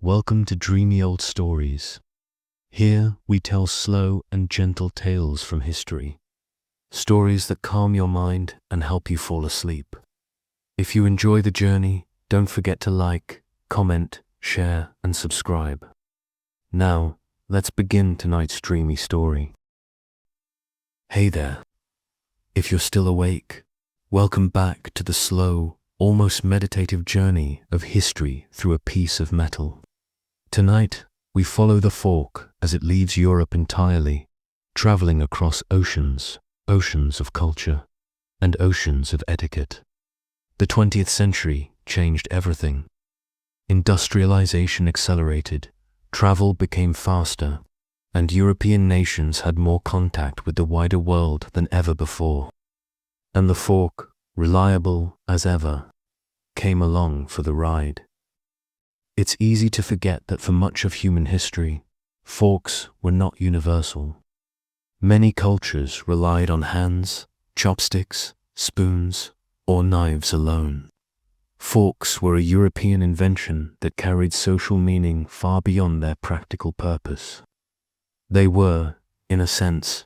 Welcome to Dreamy Old Stories. Here we tell slow and gentle tales from history. Stories that calm your mind and help you fall asleep. If you enjoy the journey, don't forget to like, comment, share, and subscribe. Now, let's begin tonight's dreamy story. Hey there. If you're still awake, welcome back to the slow, almost meditative journey of history through a piece of metal. Tonight, we follow the fork as it leaves Europe entirely, traveling across oceans of culture, and oceans of etiquette. The 20th century changed everything. Industrialization accelerated, travel became faster, and European nations had more contact with the wider world than ever before. And the fork, reliable as ever, came along for the ride. It's easy to forget that for much of human history, forks were not universal. Many cultures relied on hands, chopsticks, spoons, or knives alone. Forks were a European invention that carried social meaning far beyond their practical purpose. They were, in a sense,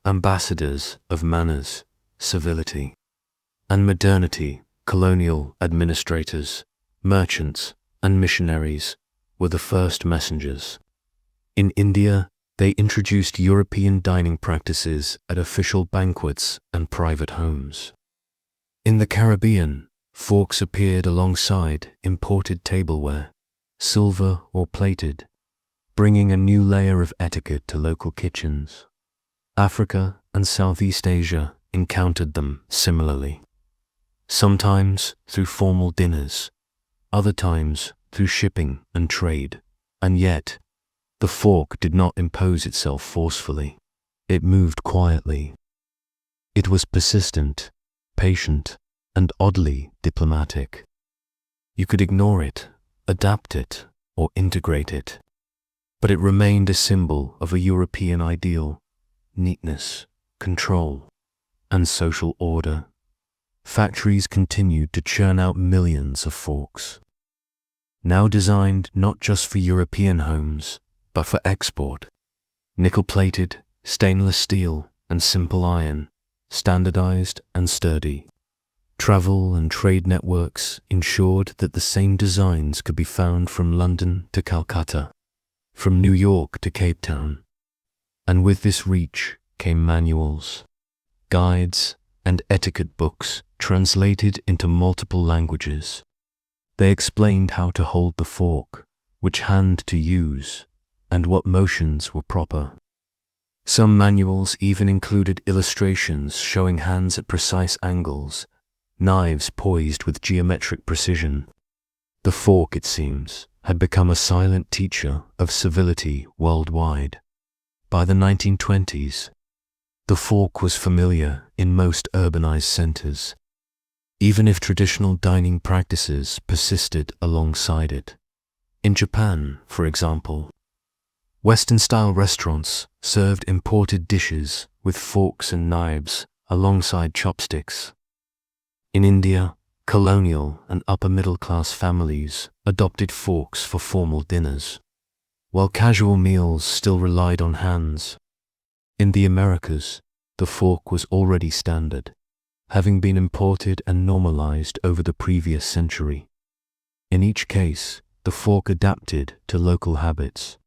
ambassadors of manners, civility, and modernity. Colonial administrators, merchants, and missionaries were the first messengers. In India, they introduced European dining practices at official banquets and private homes. In the Caribbean, forks appeared alongside imported tableware, silver or plated, bringing a new layer of etiquette to local kitchens. Africa and Southeast Asia encountered them similarly. Sometimes through formal dinners, other times through shipping and trade, and yet, the fork did not impose itself forcefully. It moved quietly. It was persistent, patient, and oddly diplomatic. You could ignore it, adapt it, or integrate it, but it remained a symbol of a European ideal: neatness, control, and social order. Factories continued to churn out millions of forks, now designed not just for European homes, but for export. Nickel-plated, stainless steel, and simple iron, standardized and sturdy. Travel and trade networks ensured that the same designs could be found from London to Calcutta, from New York to Cape Town. And with this reach came manuals, guides, and etiquette books translated into multiple languages. They explained how to hold the fork, which hand to use, and what motions were proper. Some manuals even included illustrations showing hands at precise angles, knives poised with geometric precision. The fork, it seems, had become a silent teacher of civility worldwide. By the 1920s, the fork was familiar in most urbanized centers, even if traditional dining practices persisted alongside it. In Japan, for example, Western-style restaurants served imported dishes with forks and knives alongside chopsticks. In India, colonial and upper-middle-class families adopted forks for formal dinners, while casual meals still relied on hands. In the Americas, the fork was already standard, having been imported and normalized over the previous century. In each case, the fork adapted to local habits.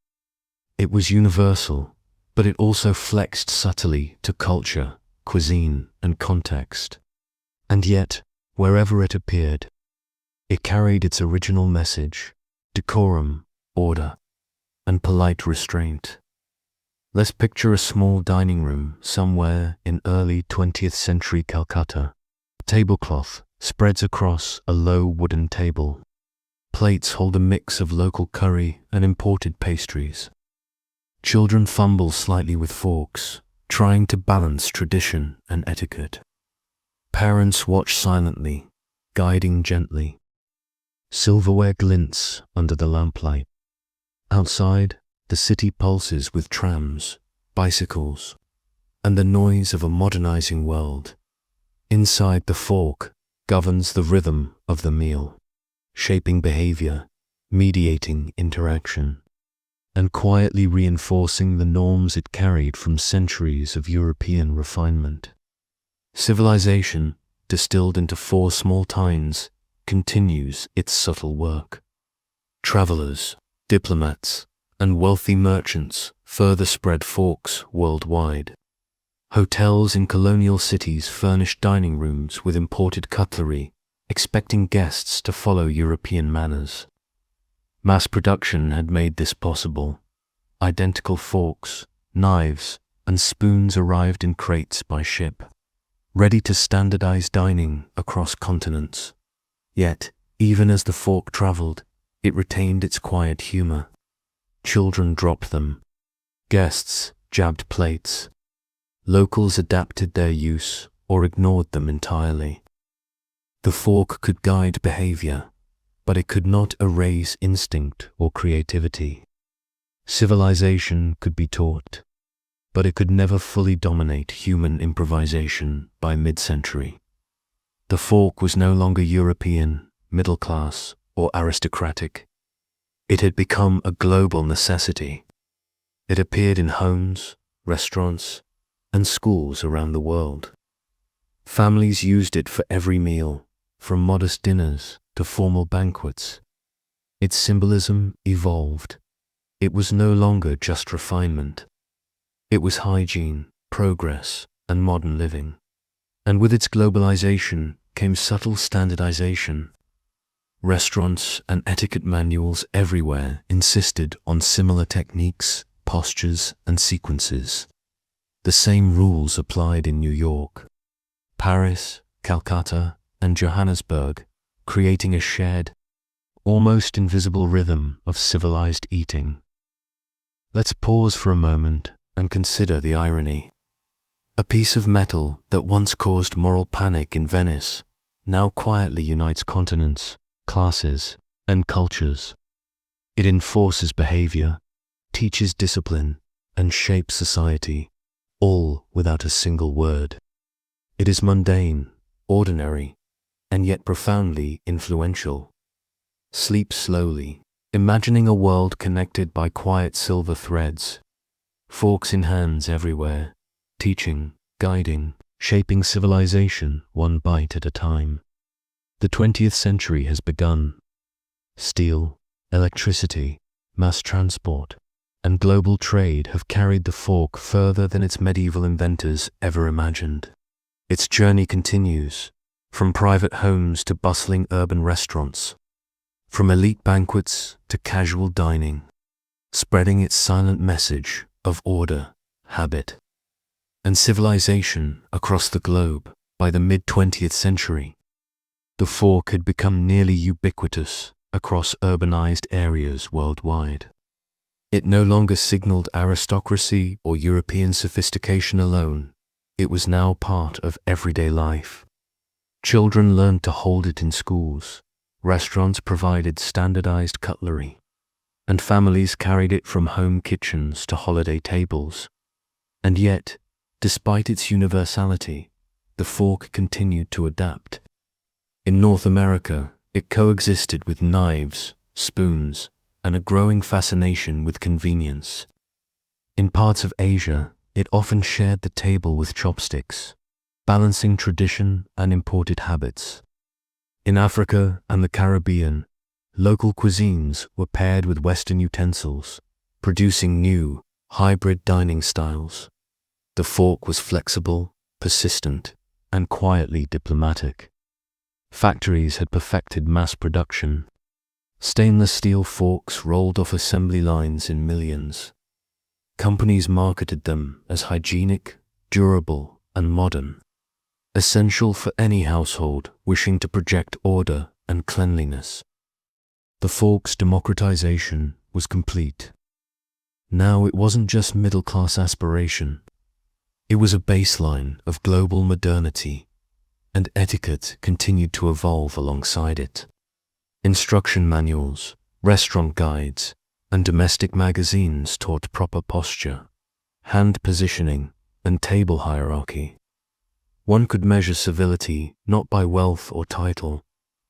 It was universal, but it also flexed subtly to culture, cuisine, and context. And yet, wherever it appeared, it carried its original message: decorum, order, and polite restraint. Let's picture a small dining room somewhere in early 20th century Calcutta. A tablecloth spreads across a low wooden table. Plates hold a mix of local curry and imported pastries. Children fumble slightly with forks, trying to balance tradition and etiquette. Parents watch silently, guiding gently. Silverware glints under the lamplight. Outside, the city pulses with trams, bicycles, and the noise of a modernizing world. Inside, the fork governs the rhythm of the meal, shaping behavior, mediating interaction, and quietly reinforcing the norms it carried from centuries of European refinement. Civilization, distilled into 4 small tines, continues its subtle work. Travelers, diplomats, and wealthy merchants further spread forks worldwide. Hotels in colonial cities furnished dining rooms with imported cutlery, expecting guests to follow European manners. Mass production had made this possible. Identical forks, knives, and spoons arrived in crates by ship, ready to standardize dining across continents. Yet, even as the fork traveled, it retained its quiet humor. Children dropped them. Guests jabbed plates. Locals adapted their use or ignored them entirely. The fork could guide behavior, but it could not erase instinct or creativity. Civilization could be taught, but it could never fully dominate human improvisation by mid-century. The fork was no longer European, middle class, or aristocratic. It had become a global necessity. It appeared in homes, restaurants, and schools around the world. Families used it for every meal, from modest dinners to formal banquets. Its symbolism evolved. It was no longer just refinement. It was hygiene, progress, and modern living. And with its globalization came subtle standardization. Restaurants and etiquette manuals everywhere insisted on similar techniques, postures, and sequences. The same rules applied in New York, Paris, Calcutta, and Johannesburg, creating a shared, almost invisible rhythm of civilized eating. Let's pause for a moment and consider the irony. A piece of metal that once caused moral panic in Venice now quietly unites continents, classes, and cultures. It enforces behavior, teaches discipline, and shapes society, all without a single word. It is mundane, ordinary, and yet profoundly influential. Sleep slowly, imagining a world connected by quiet silver threads, forks in hands everywhere, teaching, guiding, shaping civilization one bite at a time. The 20th century has begun. Steel, electricity, mass transport, and global trade have carried the fork further than its medieval inventors ever imagined. Its journey continues, from private homes to bustling urban restaurants, from elite banquets to casual dining, spreading its silent message of order, habit, and civilization across the globe. By the mid-20th century, the fork had become nearly ubiquitous across urbanized areas worldwide. It no longer signaled aristocracy or European sophistication alone. It was now part of everyday life. Children learned to hold it in schools, restaurants provided standardized cutlery, and families carried it from home kitchens to holiday tables. And yet, despite its universality, the fork continued to adapt. In North America, it coexisted with knives, spoons, and a growing fascination with convenience. In parts of Asia, it often shared the table with chopsticks, balancing tradition and imported habits. In Africa and the Caribbean, local cuisines were paired with Western utensils, producing new, hybrid dining styles. The fork was flexible, persistent, and quietly diplomatic. Factories had perfected mass production. Stainless steel forks rolled off assembly lines in millions. Companies marketed them as hygienic, durable, and modern, essential for any household wishing to project order and cleanliness. The fork's democratization was complete. Now it wasn't just middle-class aspiration. It was a baseline of global modernity, and etiquette continued to evolve alongside it. Instruction manuals, restaurant guides, and domestic magazines taught proper posture, hand positioning, and table hierarchy. One could measure civility not by wealth or title,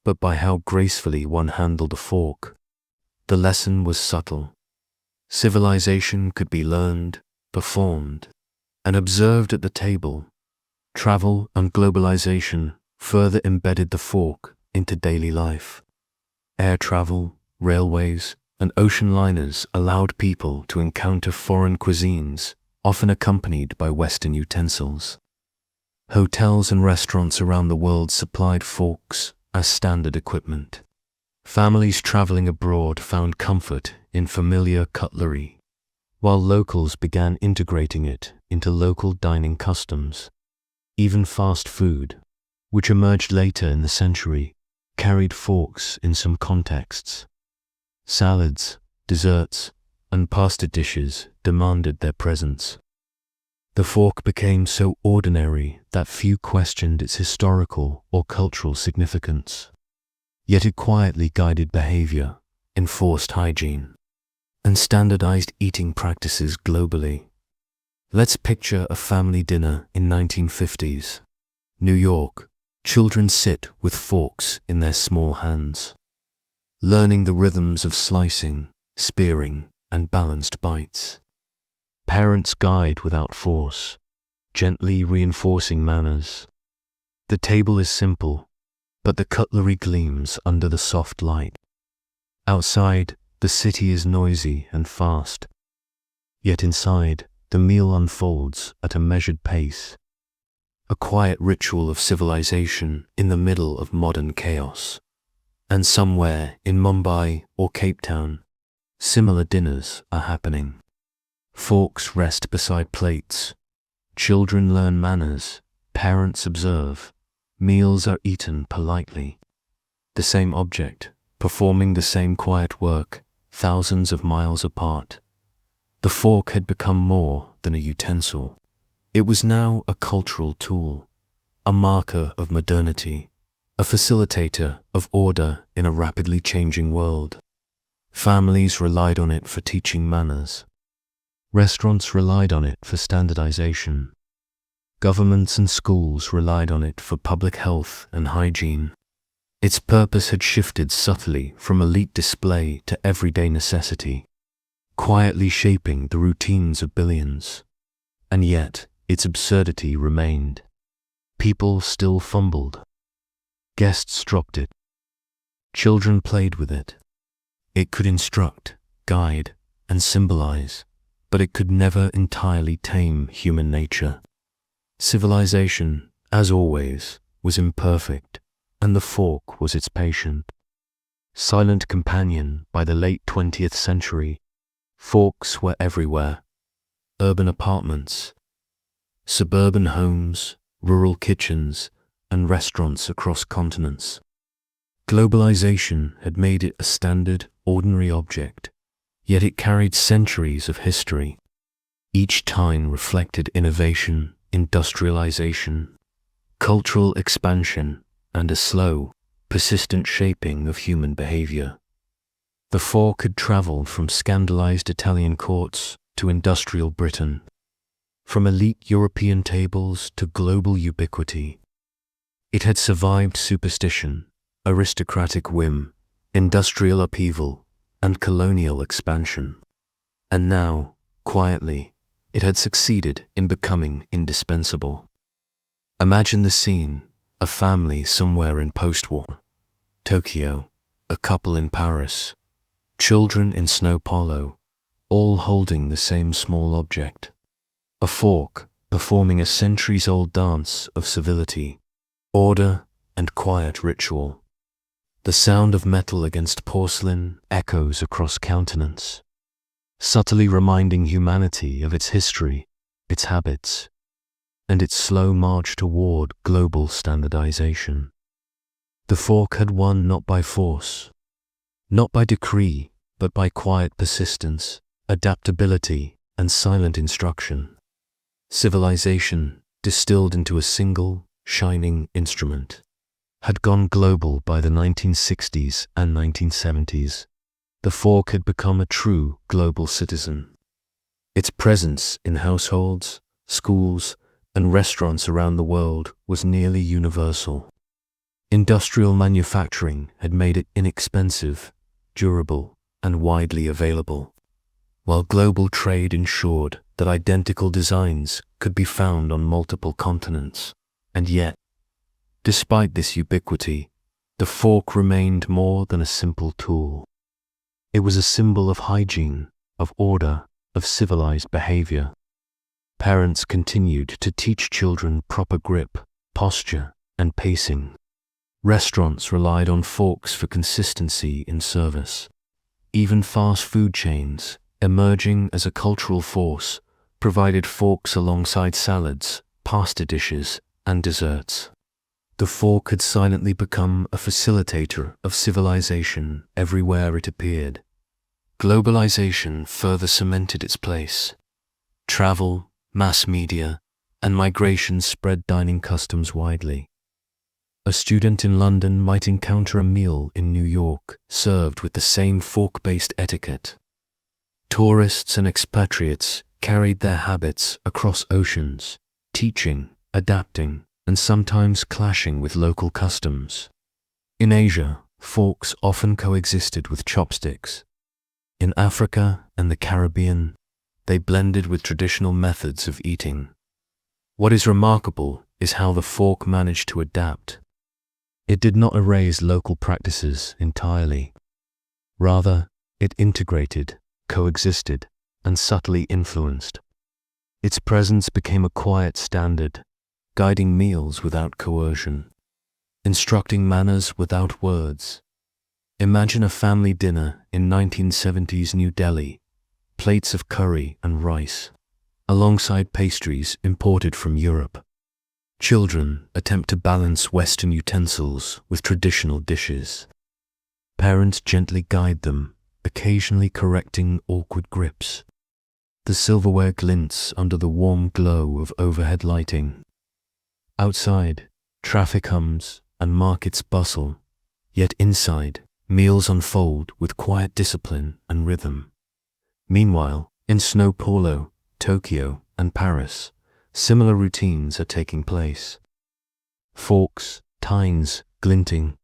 but by how gracefully one handled a fork. The lesson was subtle. Civilization could be learned, performed, and observed at the table. Travel and globalization further embedded the fork into daily life. Air travel, railways, and ocean liners allowed people to encounter foreign cuisines, often accompanied by Western utensils. Hotels and restaurants around the world supplied forks as standard equipment. Families traveling abroad found comfort in familiar cutlery, while locals began integrating it into local dining customs. Even fast food, which emerged later in the century, carried forks in some contexts. Salads, desserts, and pasta dishes demanded their presence. The fork became so ordinary that few questioned its historical or cultural significance. Yet it quietly guided behavior, enforced hygiene, and standardized eating practices globally. Let's picture a family dinner in 1950s. New York, children sit with forks in their small hands, learning the rhythms of slicing, spearing, and balanced bites. Parents guide without force, gently reinforcing manners. The table is simple, but the cutlery gleams under the soft light. Outside, the city is noisy and fast. Yet inside, the meal unfolds at a measured pace. A quiet ritual of civilization in the middle of modern chaos. And somewhere in Mumbai or Cape Town, similar dinners are happening. Forks rest beside plates. Children learn manners. Parents observe. Meals are eaten politely. The same object, performing the same quiet work, thousands of miles apart. The fork had become more than a utensil. It was now a cultural tool, a marker of modernity, a facilitator of order in a rapidly changing world. Families relied on it for teaching manners. Restaurants relied on it for standardization. Governments and schools relied on it for public health and hygiene. Its purpose had shifted subtly from elite display to everyday necessity, quietly shaping the routines of billions. And yet, its absurdity remained. People still fumbled. Guests dropped it. Children played with it. It could instruct, guide, and symbolize, but it could never entirely tame human nature. Civilization, as always, was imperfect, and the fork was its patient. Silent companion by the late 20th century, forks were everywhere. Urban apartments, suburban homes, rural kitchens, and restaurants across continents. Globalization had made it a standard, ordinary object, yet it carried centuries of history. Each time reflected innovation, industrialization, cultural expansion, and a slow, persistent shaping of human behavior. The fork had traveled from scandalized Italian courts to industrial Britain, from elite European tables to global ubiquity. It had survived superstition, aristocratic whim, industrial upheaval, and colonial expansion. And now, quietly, it had succeeded in becoming indispensable. Imagine the scene, a family somewhere in post-war Tokyo, a couple in Paris, children in snow polo, all holding the same small object. A fork performing a centuries-old dance of civility, order, and quiet ritual. The sound of metal against porcelain echoes across continents, subtly reminding humanity of its history, its habits, and its slow march toward global standardization. The fork had won not by force, not by decree, but by quiet persistence, adaptability, and silent instruction. Civilization, distilled into a single, shining instrument, had gone global by the 1960s and 1970s. The fork had become a true global citizen. Its presence in households, schools, and restaurants around the world was nearly universal. Industrial manufacturing had made it inexpensive, durable, and widely available, while global trade ensured that identical designs could be found on multiple continents. And yet, despite this ubiquity, the fork remained more than a simple tool. It was a symbol of hygiene, of order, of civilized behavior. Parents continued to teach children proper grip, posture, and pacing. Restaurants relied on forks for consistency in service. Even fast food chains, emerging as a cultural force, provided forks alongside salads, pasta dishes, and desserts. The fork had silently become a facilitator of civilization everywhere it appeared. Globalization further cemented its place. Travel, mass media, and migration spread dining customs widely. A student in London might encounter a meal in New York served with the same fork-based etiquette. Tourists and expatriates carried their habits across oceans, teaching, adapting, and sometimes clashing with local customs. In Asia, forks often coexisted with chopsticks. In Africa and the Caribbean, they blended with traditional methods of eating. What is remarkable is how the fork managed to adapt. It did not erase local practices entirely. Rather, it integrated, coexisted, and subtly influenced. Its presence became a quiet standard, guiding meals without coercion, instructing manners without words. Imagine a family dinner in 1970s New Delhi, plates of curry and rice, alongside pastries imported from Europe. Children attempt to balance Western utensils with traditional dishes. Parents gently guide them, occasionally correcting awkward grips. The silverware glints under the warm glow of overhead lighting. Outside, traffic hums and markets bustle, yet inside, meals unfold with quiet discipline and rhythm. Meanwhile, in São Paulo, Tokyo, and Paris, similar routines are taking place. Forks, tines, glinting,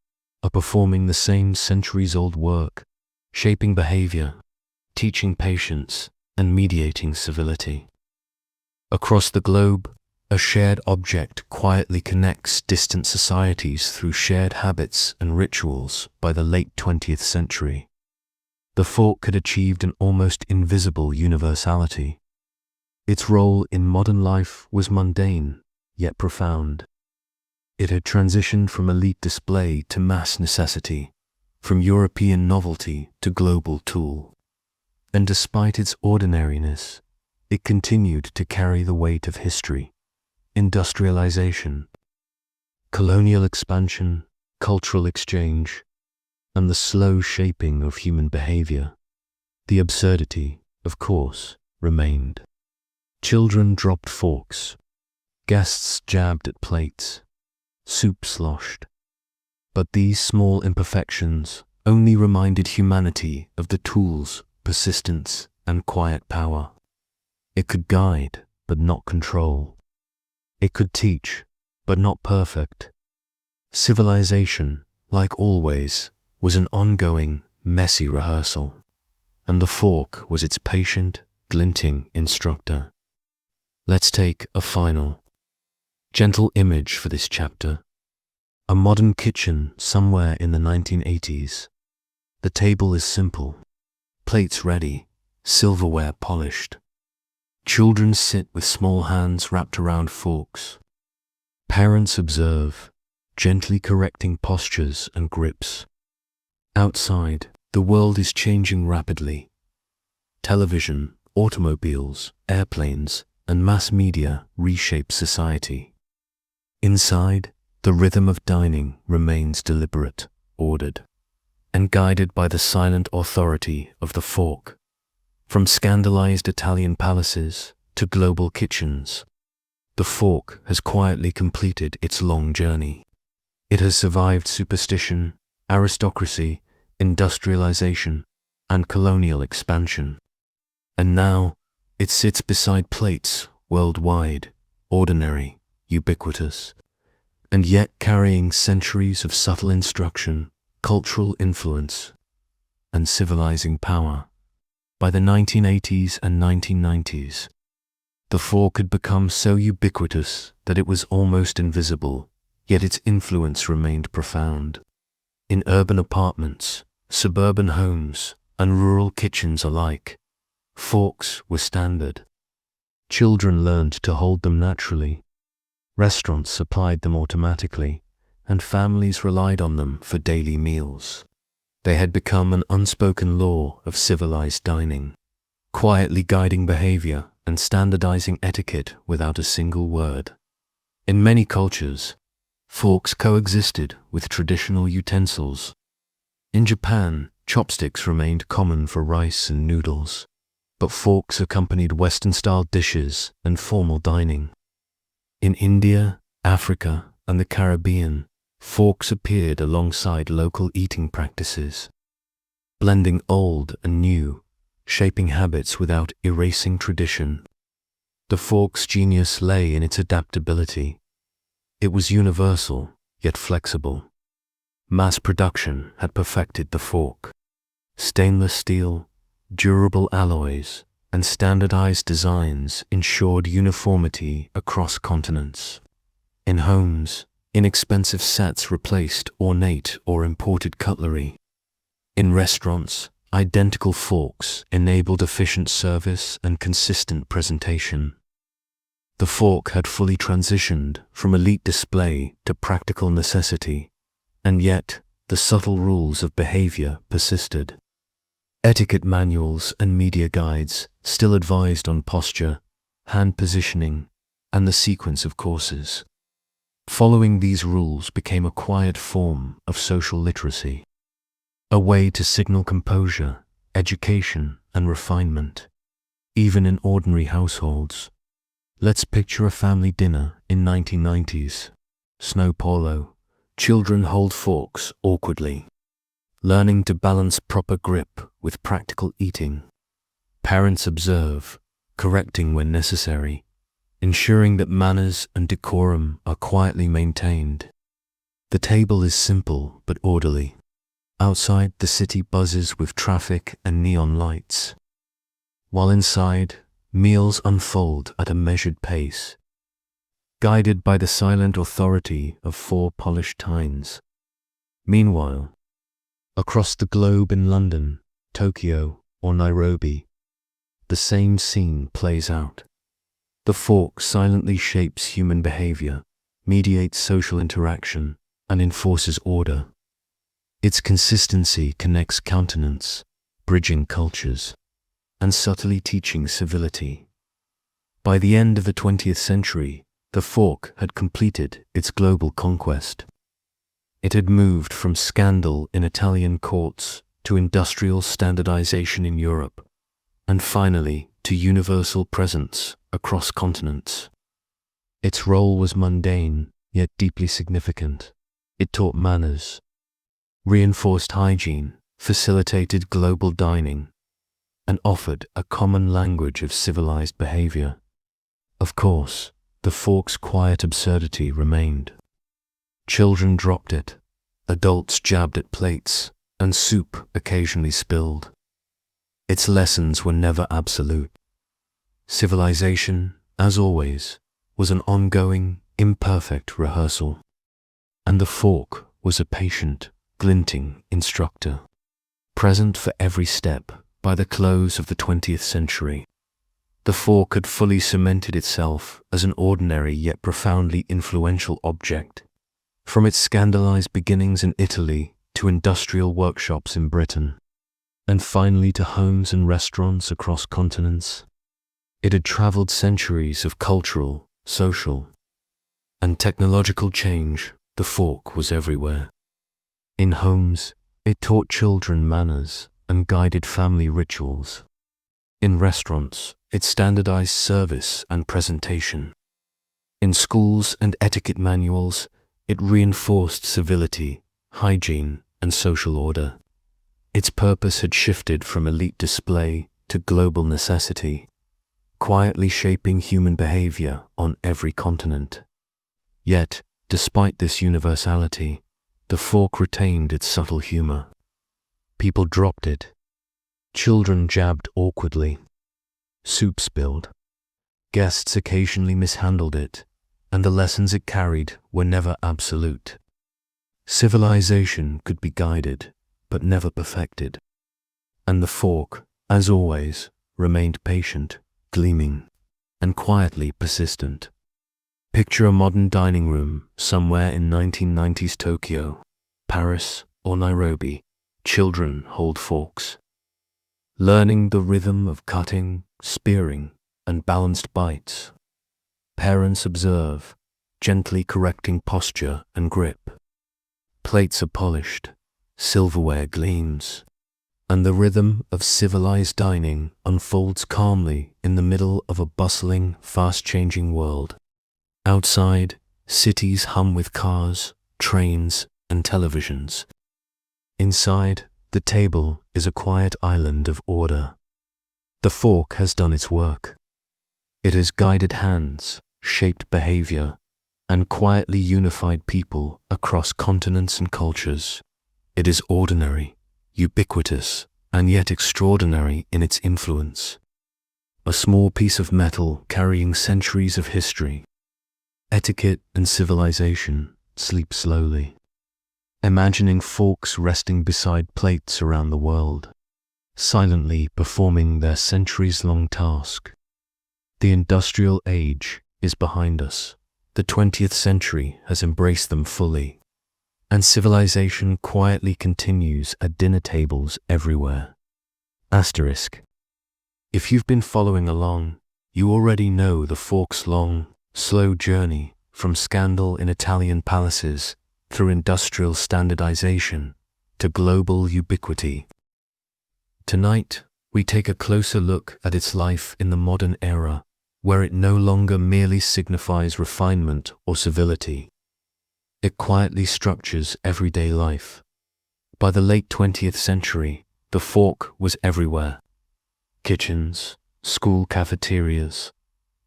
are performing the same centuries-old work, shaping behavior, teaching patience, and mediating civility. Across the globe, a shared object quietly connects distant societies through shared habits and rituals by the late 20th century. The fork had achieved an almost invisible universality. Its role in modern life was mundane, yet profound. It had transitioned from elite display to mass necessity, from European novelty to global tool. And despite its ordinariness, it continued to carry the weight of history, industrialization, colonial expansion, cultural exchange, and the slow shaping of human behavior. The absurdity, of course, remained. Children dropped forks, guests jabbed at plates, soup sloshed. But these small imperfections only reminded humanity of the tool's persistence and quiet power. It could guide, but not control. It could teach, but not perfect. Civilization, like always, was an ongoing, messy rehearsal, and the fork was its patient, glinting instructor. Let's take a final, gentle image for this chapter. A modern kitchen somewhere in the 1980s. The table is simple, plates ready, silverware polished. Children sit with small hands wrapped around forks. Parents observe, gently correcting postures and grips. Outside, the world is changing rapidly. Television, automobiles, airplanes, and mass media reshape society. Inside, the rhythm of dining remains deliberate, ordered, and guided by the silent authority of the fork. From scandalized Italian palaces to global kitchens, the fork has quietly completed its long journey. It has survived superstition, aristocracy, industrialization, and colonial expansion. And now, it sits beside plates worldwide, ordinary, ubiquitous, and yet carrying centuries of subtle instruction, cultural influence, and civilizing power. By the 1980s and 1990s, the fork had become so ubiquitous that it was almost invisible, yet its influence remained profound. In urban apartments, suburban homes, and rural kitchens alike, forks were standard. Children learned to hold them naturally. Restaurants supplied them automatically, and families relied on them for daily meals. They had become an unspoken law of civilized dining, quietly guiding behavior and standardizing etiquette without a single word. In many cultures, forks coexisted with traditional utensils. In Japan, chopsticks remained common for rice and noodles, but forks accompanied Western-style dishes and formal dining. In India, Africa, and the Caribbean, forks appeared alongside local eating practices, blending old and new, shaping habits without erasing tradition. The fork's genius lay in its adaptability. It was universal, yet flexible. Mass production had perfected the fork. Stainless steel, durable alloys, and standardized designs ensured uniformity across continents. In homes, inexpensive sets replaced ornate or imported cutlery. In restaurants, identical forks enabled efficient service and consistent presentation. The fork had fully transitioned from elite display to practical necessity, and yet the subtle rules of behavior persisted. Etiquette manuals and media guides still advised on posture, hand positioning, and the sequence of courses. Following these rules became a quiet form of social literacy, a way to signal composure, education, and refinement, even in ordinary households. Let's picture a family dinner in 1990s. Snow polo. Children hold forks awkwardly, learning to balance proper grip with practical eating. Parents observe, correcting when necessary, ensuring that manners and decorum are quietly maintained. The table is simple but orderly. Outside, the city buzzes with traffic and neon lights, while inside, meals unfold at a measured pace, guided by the silent authority of four polished tines. Meanwhile, across the globe in London, Tokyo, or Nairobi, the same scene plays out. The fork silently shapes human behavior, mediates social interaction, and enforces order. Its consistency connects continents, bridging cultures, and subtly teaching civility. By the end of the 20th century, the fork had completed its global conquest. It had moved from scandal in Italian courts to industrial standardization in Europe, and finally to universal presence across continents. Its role was mundane, yet deeply significant. It taught manners, reinforced hygiene, facilitated global dining, and offered a common language of civilized behavior. Of course, the fork's quiet absurdity remained. Children dropped it, adults jabbed at plates, and soup occasionally spilled. Its lessons were never absolute. Civilization, as always, was an ongoing, imperfect rehearsal, and the fork was a patient, glinting instructor, present for every step. By the close of the 20th century, the fork had fully cemented itself as an ordinary yet profoundly influential object. From its scandalized beginnings in Italy to industrial workshops in Britain, and finally to homes and restaurants across continents, it had traveled centuries of cultural, social, and technological change. The fork was everywhere. In homes, it taught children manners and guided family rituals. In restaurants, it standardized service and presentation. In schools and etiquette manuals, it reinforced civility, hygiene, and social order. Its purpose had shifted from elite display to global necessity, quietly shaping human behavior on every continent. Yet, despite this universality, the fork retained its subtle humor. People dropped it. Children jabbed awkwardly. Soup spilled. Guests occasionally mishandled it, and the lessons it carried were never absolute. Civilization could be guided, but never perfected. And the fork, as always, remained patient, gleaming, and quietly persistent. Picture a modern dining room somewhere in 1990s Tokyo, Paris, or Nairobi. Children hold forks. Learning the rhythm of cutting, spearing, and balanced bites. Parents observe, gently correcting posture and grip. Plates are polished, silverware gleams, and the rhythm of civilized dining unfolds calmly in the middle of a bustling, fast-changing world. Outside, cities hum with cars, trains, and televisions. Inside, the table is a quiet island of order. The fork has done its work. It has guided hands, shaped behavior, and quietly unified people across continents and cultures. It is ordinary, ubiquitous, and yet extraordinary in its influence. A small piece of metal carrying centuries of history. Etiquette and civilization sleep slowly, imagining forks resting beside plates around the world, silently performing their centuries-long task. The industrial age is behind us. The 20th century has embraced them fully, and civilization quietly continues at dinner tables everywhere. Asterisk. If you've been following along, you already know the fork's long, slow journey from scandal in Italian palaces through industrial standardization to global ubiquity. Tonight, we take a closer look at its life in the modern era, where it no longer merely signifies refinement or civility. It quietly structures everyday life. By the late 20th century, the fork was everywhere. Kitchens, school cafeterias,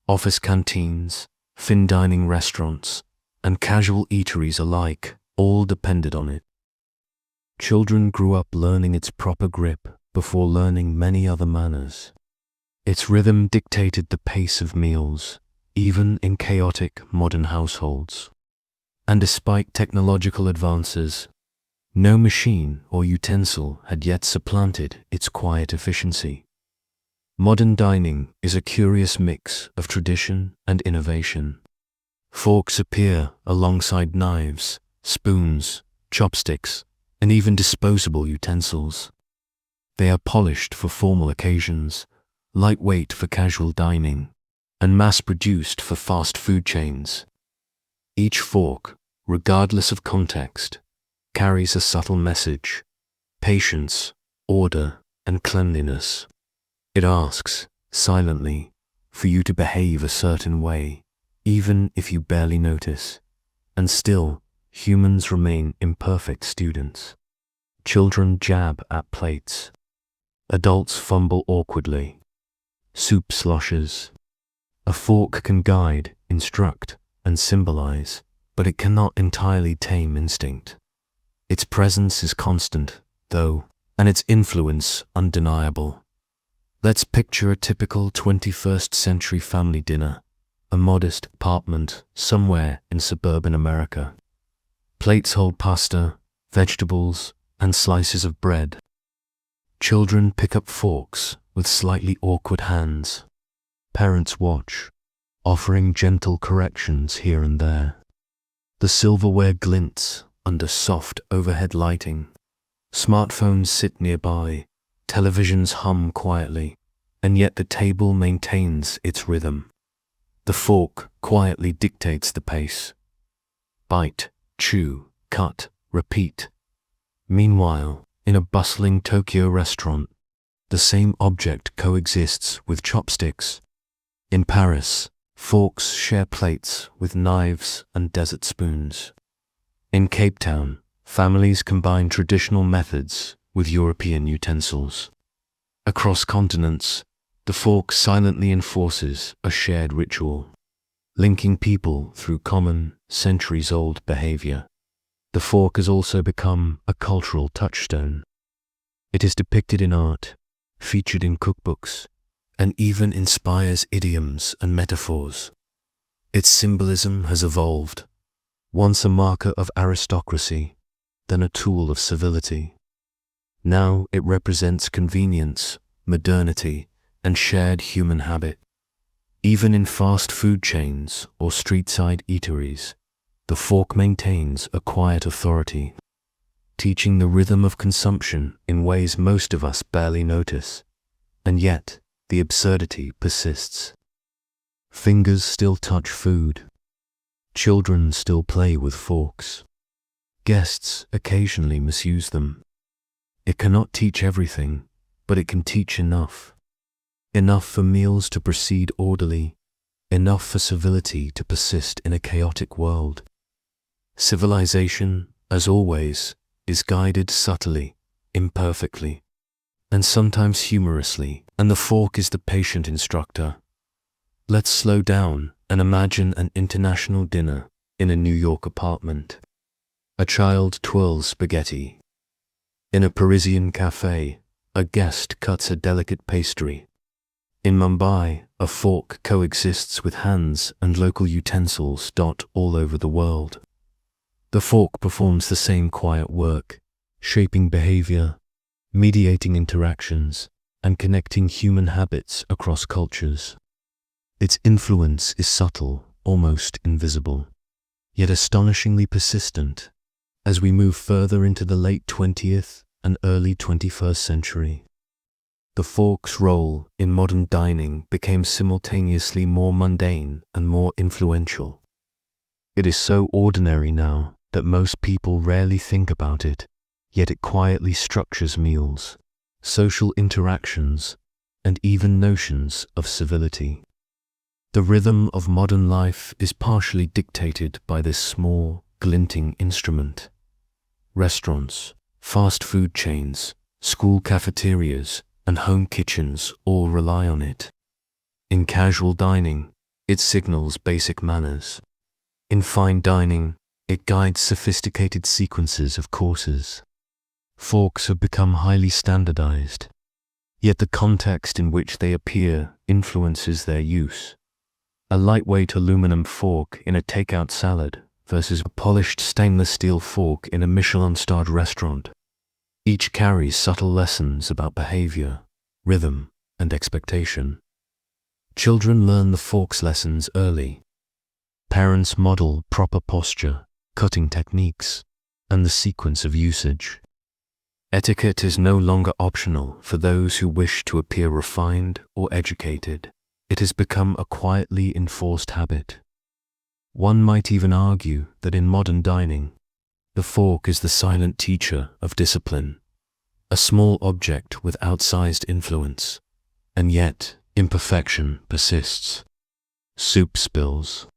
office canteens, fine dining restaurants, and casual eateries alike all depended on it. Children grew up learning its proper grip before learning many other manners. Its rhythm dictated the pace of meals, even in chaotic modern households. And despite technological advances, no machine or utensil had yet supplanted its quiet efficiency. Modern dining is a curious mix of tradition and innovation. Forks appear alongside knives, spoons, chopsticks, and even disposable utensils. They are polished for formal occasions, lightweight for casual dining, and mass-produced for fast food chains. Each fork, regardless of context, carries a subtle message: patience, order, and cleanliness. It asks, silently, for you to behave a certain way, even if you barely notice. And still, humans remain imperfect students. Children jab at plates. Adults fumble awkwardly. Soup sloshes. A fork can guide, instruct, and symbolize, but it cannot entirely tame instinct. Its presence is constant, though, and its influence undeniable. Let's picture a typical 21st century family dinner, a modest apartment somewhere in suburban America. Plates hold pasta, vegetables, and slices of bread. Children pick up forks with slightly awkward hands. Parents watch, offering gentle corrections here and there. The silverware glints under soft overhead lighting. Smartphones sit nearby, televisions hum quietly, and yet the table maintains its rhythm. The fork quietly dictates the pace. Bite, chew, cut, repeat. Meanwhile, in a bustling Tokyo restaurant, the same object coexists with chopsticks. In Paris, forks share plates with knives and desert spoons. In Cape Town, families combine traditional methods with European utensils. Across continents, the fork silently enforces a shared ritual, linking people through common, centuries-old behavior. The fork has also become a cultural touchstone. It is depicted in art, featured in cookbooks, and even inspires idioms and metaphors. Its symbolism has evolved, once a marker of aristocracy, then a tool of civility. Now it represents convenience, modernity, and shared human habit. Even in fast food chains or street-side eateries, the fork maintains a quiet authority, teaching the rhythm of consumption in ways most of us barely notice. And yet, the absurdity persists. Fingers still touch food. Children still play with forks. Guests occasionally misuse them. It cannot teach everything, but it can teach enough. Enough for meals to proceed orderly, enough for civility to persist in a chaotic world. Civilization, as always, is guided subtly, imperfectly, and sometimes humorously, and the fork is the patient instructor. Let's slow down and imagine an international dinner in a New York apartment. A child twirls spaghetti. In a Parisian cafe, a guest cuts a delicate pastry. In Mumbai, a fork coexists with hands and local utensils dot all over the world. The fork performs the same quiet work, shaping behavior, mediating interactions, and connecting human habits across cultures. Its influence is subtle, almost invisible, yet astonishingly persistent as we move further into the late 20th and early 21st century. The fork's role in modern dining became simultaneously more mundane and more influential. It is so ordinary now that most people rarely think about it, yet it quietly structures meals, social interactions, and even notions of civility. The rhythm of modern life is partially dictated by this small, glinting instrument. Restaurants, fast food chains, school cafeterias, and home kitchens all rely on it. In casual dining, it signals basic manners. In fine dining, it guides sophisticated sequences of courses. Forks have become highly standardized, yet the context in which they appear influences their use. A lightweight aluminum fork in a takeout salad versus a polished stainless steel fork in a Michelin-starred restaurant. Each carries subtle lessons about behavior, rhythm, and expectation. Children learn the fork's lessons early. Parents model proper posture, cutting techniques, and the sequence of usage. Etiquette is no longer optional for those who wish to appear refined or educated. It has become a quietly enforced habit. One might even argue that in modern dining, the fork is the silent teacher of discipline, a small object with outsized influence, and yet imperfection persists. Soup spills.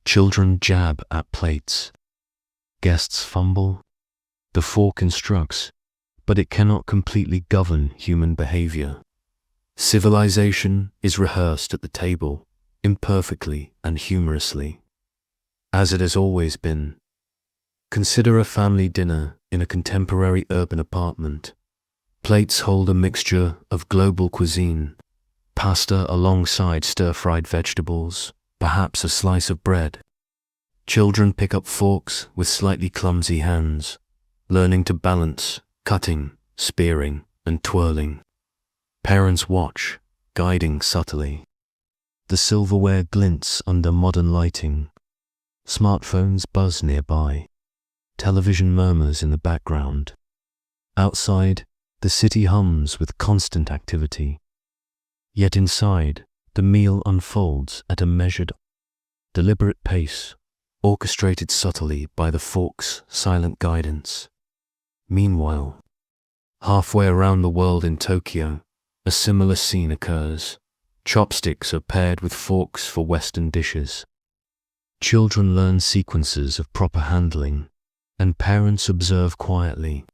Children jab at plates. Guests fumble. The fork instructs, but it cannot completely govern human behavior. Civilization is rehearsed at the table, imperfectly and humorously, as it has always been. Consider a family dinner in a contemporary urban apartment. Plates hold a mixture of global cuisine, pasta alongside stir-fried vegetables, perhaps a slice of bread. Children pick up forks with slightly clumsy hands, learning to balance, cutting, spearing, and twirling. Parents watch, guiding subtly. The silverware glints under modern lighting. Smartphones buzz nearby. Television murmurs in the background. Outside, the city hums with constant activity. Yet inside, the meal unfolds at a measured, deliberate pace, orchestrated subtly by the fork's silent guidance. Meanwhile, halfway around the world in Tokyo, a similar scene occurs. Chopsticks are paired with forks for Western dishes. Children learn sequences of proper handling, and parents observe quietly.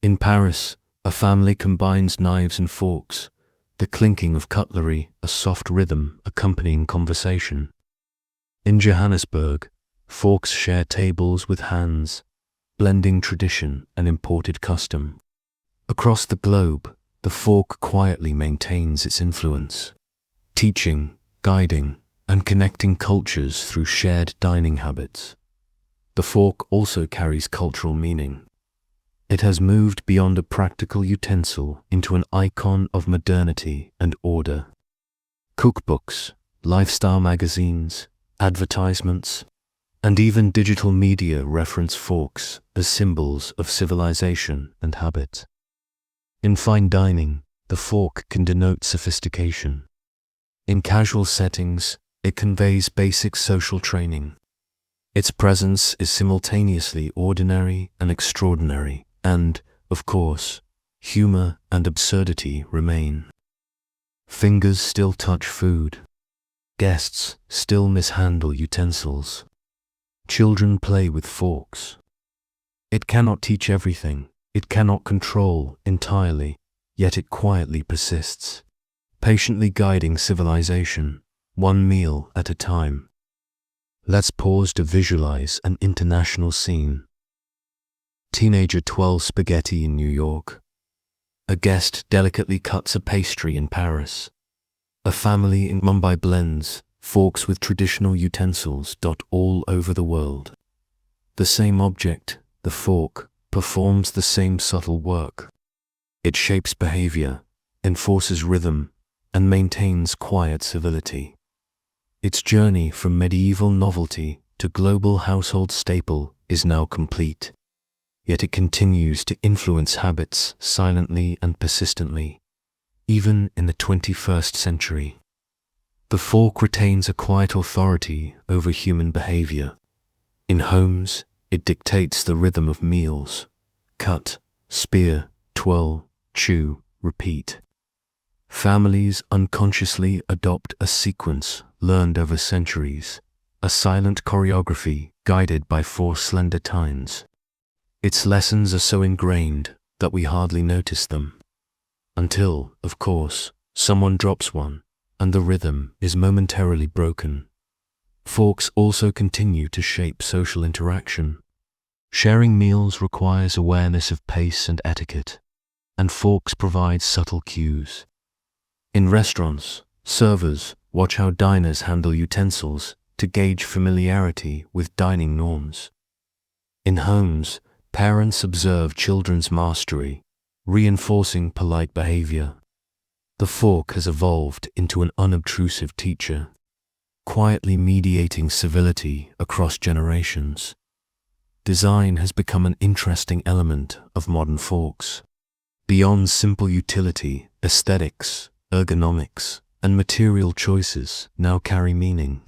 In Paris, a family combines knives and forks, the clinking of cutlery a soft rhythm accompanying conversation. In Johannesburg, forks share tables with hands, blending tradition and imported custom. Across the globe, the fork quietly maintains its influence, teaching, guiding, and connecting cultures through shared dining habits. The fork also carries cultural meaning. It has moved beyond a practical utensil into an icon of modernity and order. Cookbooks, lifestyle magazines, advertisements, and even digital media reference forks as symbols of civilization and habit. In fine dining, the fork can denote sophistication. In casual settings, it conveys basic social training. Its presence is simultaneously ordinary and extraordinary, and, of course, humor and absurdity remain. Fingers still touch food. Guests still mishandle utensils. Children play with forks. It cannot teach everything, it cannot control entirely, yet it quietly persists, patiently guiding civilization, one meal at a time. Let's pause to visualize an international scene. Teenager twirls spaghetti in New York. A guest delicately cuts a pastry in Paris. A family in Mumbai blends forks with traditional utensils all over the world. The same object, the fork, performs the same subtle work. It shapes behavior, enforces rhythm, and maintains quiet civility. Its journey from medieval novelty to global household staple is now complete. Yet it continues to influence habits silently and persistently, even in the 21st century. The fork retains a quiet authority over human behavior. In homes, it dictates the rhythm of meals: cut, spear, twirl, chew, repeat. Families unconsciously adopt a sequence learned over centuries, a silent choreography guided by four slender tines. Its lessons are so ingrained that we hardly notice them. Until, of course, someone drops one, and the rhythm is momentarily broken. Forks also continue to shape social interaction. Sharing meals requires awareness of pace and etiquette, and forks provide subtle cues. In restaurants, servers watch how diners handle utensils to gauge familiarity with dining norms. In homes, parents observe children's mastery, reinforcing polite behavior. The fork has evolved into an unobtrusive teacher, quietly mediating civility across generations. Design has become an interesting element of modern forks. Beyond simple utility, aesthetics, ergonomics, and material choices now carry meaning.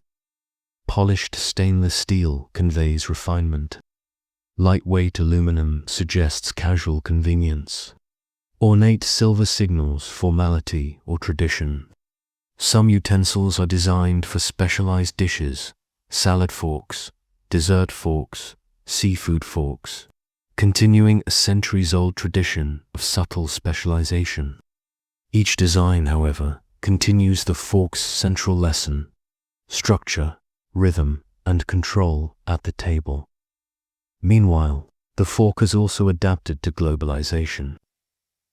Polished stainless steel conveys refinement. Lightweight aluminum suggests casual convenience. Ornate silver signals formality or tradition. Some utensils are designed for specialized dishes: salad forks, dessert forks, seafood forks, continuing a centuries-old tradition of subtle specialization. Each design, however, continues the fork's central lesson: structure, rhythm, and control at the table. Meanwhile, the fork has also adapted to globalization.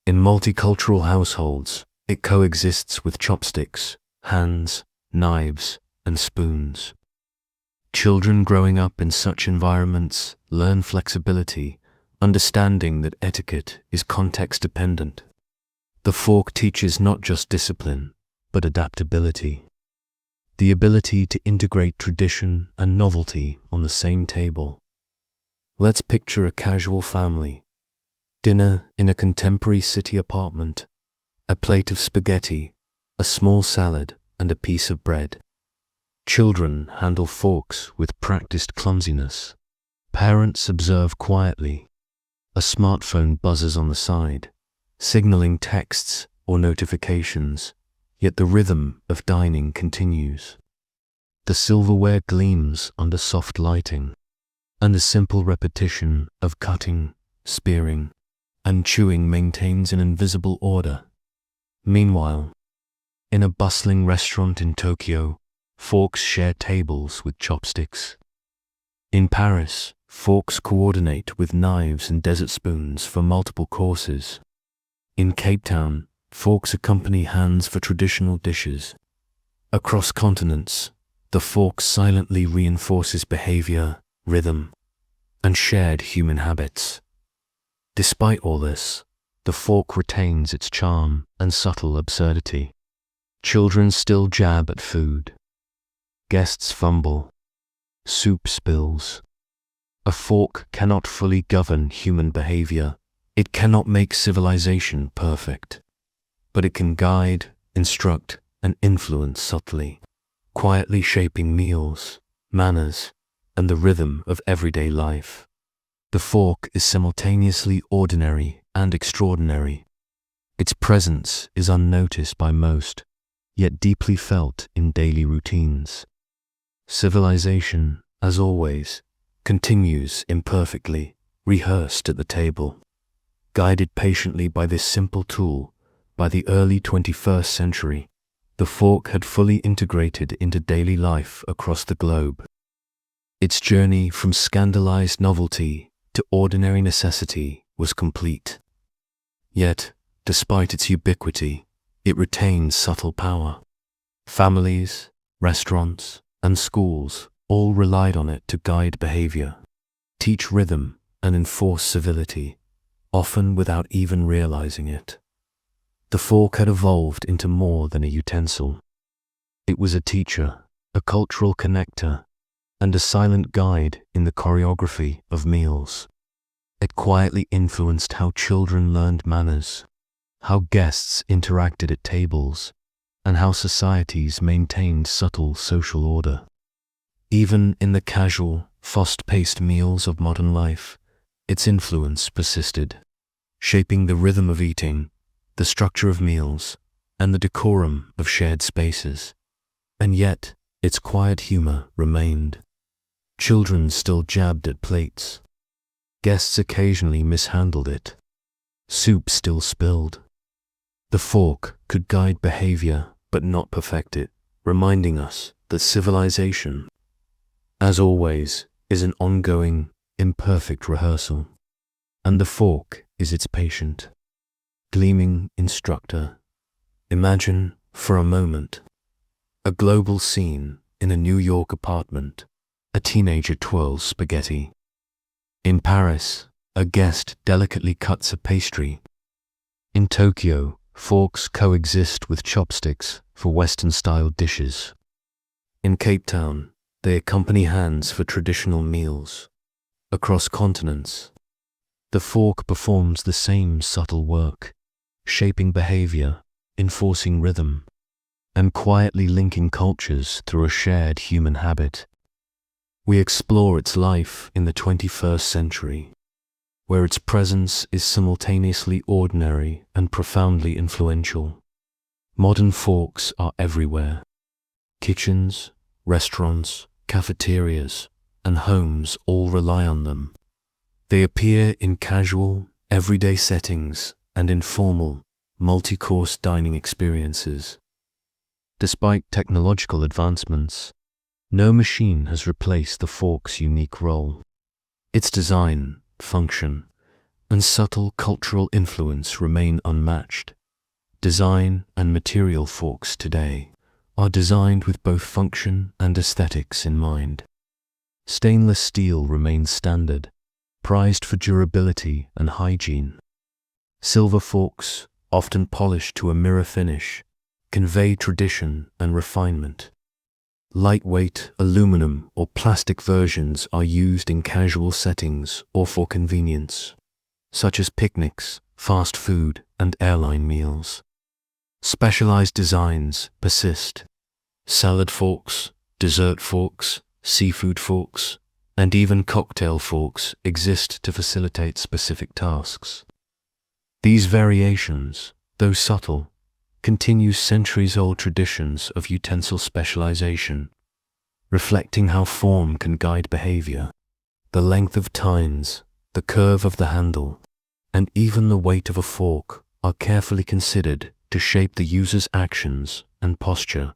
In multicultural households, it coexists with chopsticks, hands, knives, and spoons. Children growing up in such environments learn flexibility, understanding that etiquette is context-dependent. The fork teaches not just discipline, but adaptability. The ability to integrate tradition and novelty on the same table. Let's picture a casual family. Dinner in a contemporary city apartment. A plate of spaghetti, a small salad, and a piece of bread. Children handle forks with practiced clumsiness. Parents observe quietly. A smartphone buzzes on the side, signaling texts or notifications, yet the rhythm of dining continues. The silverware gleams under soft lighting, and the simple repetition of cutting, spearing, and chewing maintains an invisible order. Meanwhile, in a bustling restaurant in Tokyo, forks share tables with chopsticks. In Paris, forks coordinate with knives and dessert spoons for multiple courses. In Cape Town, forks accompany hands for traditional dishes. Across continents, the fork silently reinforces behavior, rhythm, and shared human habits. Despite all this, the fork retains its charm and subtle absurdity. Children still jab at food. Guests fumble. Soup spills. A fork cannot fully govern human behavior. It cannot make civilization perfect. But it can guide, instruct, and influence subtly, quietly shaping meals, manners, and the rhythm of everyday life. The fork is simultaneously ordinary and extraordinary. Its presence is unnoticed by most, yet deeply felt in daily routines. Civilization, as always, continues imperfectly, rehearsed at the table. Guided patiently by this simple tool, by the early 21st century, the fork had fully integrated into daily life across the globe. Its journey from scandalized novelty to ordinary necessity was complete. Yet, despite its ubiquity, it retains subtle power. Families, restaurants, and schools all relied on it to guide behavior, teach rhythm, and enforce civility, often without even realizing it. The fork had evolved into more than a utensil. It was a teacher, a cultural connector, and a silent guide in the choreography of meals. It quietly influenced how children learned manners, how guests interacted at tables, and how societies maintained subtle social order. Even in the casual, fast-paced meals of modern life, its influence persisted, shaping the rhythm of eating, the structure of meals, and the decorum of shared spaces. And yet, its quiet humor remained. Children still jabbed at plates. Guests occasionally mishandled it. Soup still spilled. The fork could guide behavior, but not perfect it, reminding us that civilization, as always, is an ongoing, imperfect rehearsal. And the fork is its patient, gleaming instructor. Imagine, for a moment, a global scene in a New York apartment. A teenager twirls spaghetti. In Paris, a guest delicately cuts a pastry. In Tokyo, forks coexist with chopsticks for Western-style dishes. In Cape Town, they accompany hands for traditional meals. Across continents, the fork performs the same subtle work, shaping behavior, enforcing rhythm, and quietly linking cultures through a shared human habit. We explore its life in the 21st century, where its presence is simultaneously ordinary and profoundly influential. Modern forks are everywhere. Kitchens, restaurants, cafeterias, and homes all rely on them. They appear in casual, everyday settings and informal, multi-course dining experiences. Despite technological advancements, no machine has replaced the fork's unique role. Its design, function, and subtle cultural influence remain unmatched. Design and material forks today are designed with both function and aesthetics in mind. Stainless steel remains standard, prized for durability and hygiene. Silver forks, often polished to a mirror finish, convey tradition and refinement. Lightweight aluminum or plastic versions are used in casual settings or for convenience, such as picnics, fast food, and airline meals. Specialized designs persist. Salad forks, dessert forks, seafood forks, and even cocktail forks exist to facilitate specific tasks. These variations, though subtle, continue centuries-old traditions of utensil specialization, reflecting how form can guide behavior. The length of tines, the curve of the handle, and even the weight of a fork are carefully considered to shape the user's actions and posture.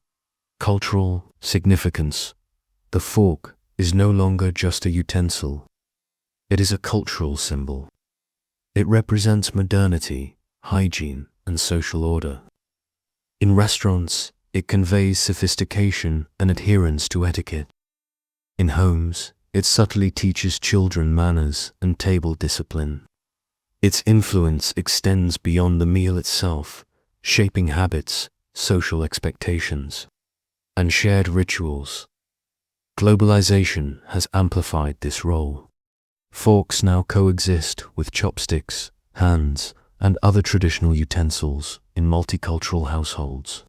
Cultural significance. The fork is no longer just a utensil. It is a cultural symbol. It represents modernity, hygiene, and social order. In restaurants, it conveys sophistication and adherence to etiquette. In homes, it subtly teaches children manners and table discipline. Its influence extends beyond the meal itself, shaping habits, social expectations, and shared rituals. Globalization has amplified this role. Forks now coexist with chopsticks, hands, and other traditional utensils in multicultural households.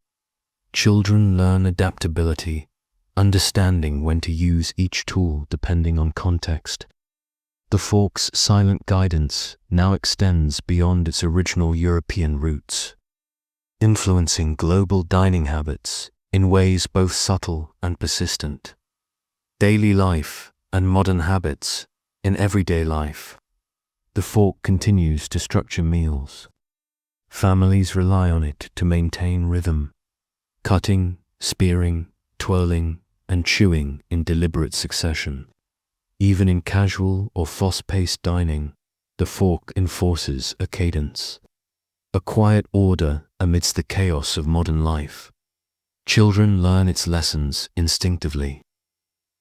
Children learn adaptability, understanding when to use each tool depending on context. The fork's silent guidance now extends beyond its original European roots, influencing global dining habits in ways both subtle and persistent. Daily life and modern habits. In everyday life, the fork continues to structure meals. Families rely on it to maintain rhythm, cutting, spearing, twirling, and chewing in deliberate succession. Even in casual or fast-paced dining, the fork enforces a cadence, a quiet order amidst the chaos of modern life. Children learn its lessons instinctively.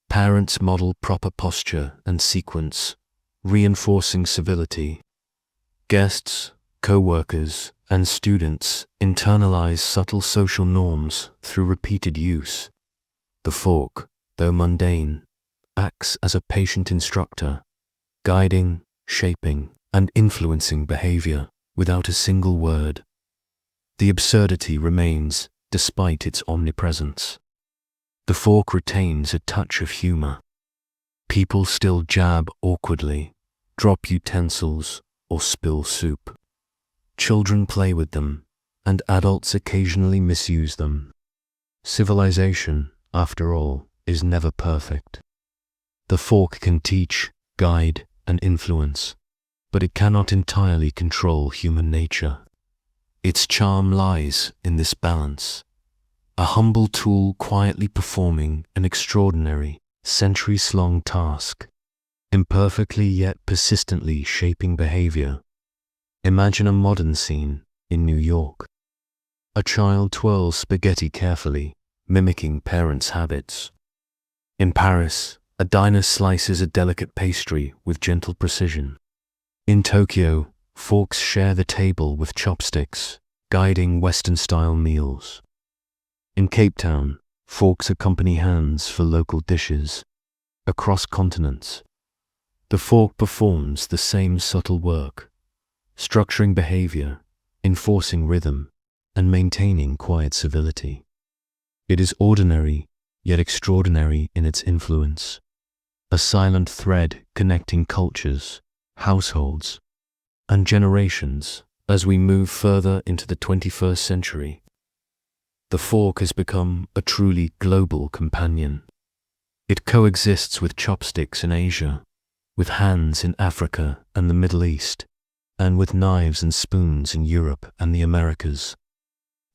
Parents model proper posture and sequence, reinforcing civility. Guests, co-workers, and students internalize subtle social norms through repeated use. The fork, though mundane, acts as a patient instructor, guiding, shaping, and influencing behavior without a single word. The absurdity remains despite its omnipresence. The fork retains a touch of humor. People still jab awkwardly, drop utensils, or spill soup. Children play with them, and adults occasionally misuse them. Civilization, after all, is never perfect. The fork can teach, guide, and influence, but it cannot entirely control human nature. Its charm lies in this balance. A humble tool quietly performing an extraordinary, centuries-long task, imperfectly yet persistently shaping behavior. Imagine a modern scene in New York. A child twirls spaghetti carefully, mimicking parents' habits. In Paris, a diner slices a delicate pastry with gentle precision. In Tokyo, forks share the table with chopsticks, guiding Western-style meals. In Cape Town, forks accompany hands for local dishes. Across continents, the fork performs the same subtle work, structuring behavior, enforcing rhythm, and maintaining quiet civility. It is ordinary, yet extraordinary in its influence, a silent thread connecting cultures, households, and generations as we move further into the 21st century. The fork has become a truly global companion. It coexists with chopsticks in Asia, with hands in Africa and the Middle East, and with knives and spoons in Europe and the Americas.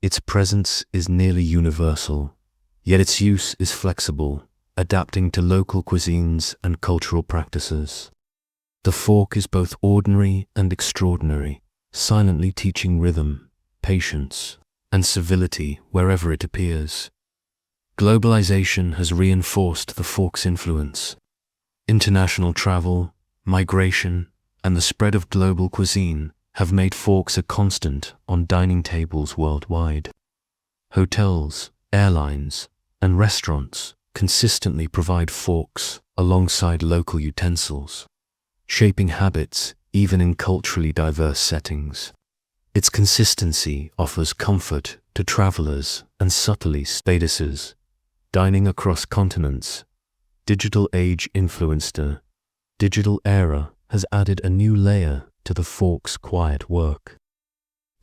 Its presence is nearly universal, yet its use is flexible, adapting to local cuisines and cultural practices. The fork is both ordinary and extraordinary, silently teaching rhythm, patience, and civility wherever it appears. Globalization has reinforced the fork's influence. International travel, migration, and the spread of global cuisine have made forks a constant on dining tables worldwide. Hotels, airlines, and restaurants consistently provide forks alongside local utensils, shaping habits even in culturally diverse settings. Its consistency offers comfort to travelers and subtly status's. Dining across continents, digital age influenced a digital era has added a new layer to the fork's quiet work.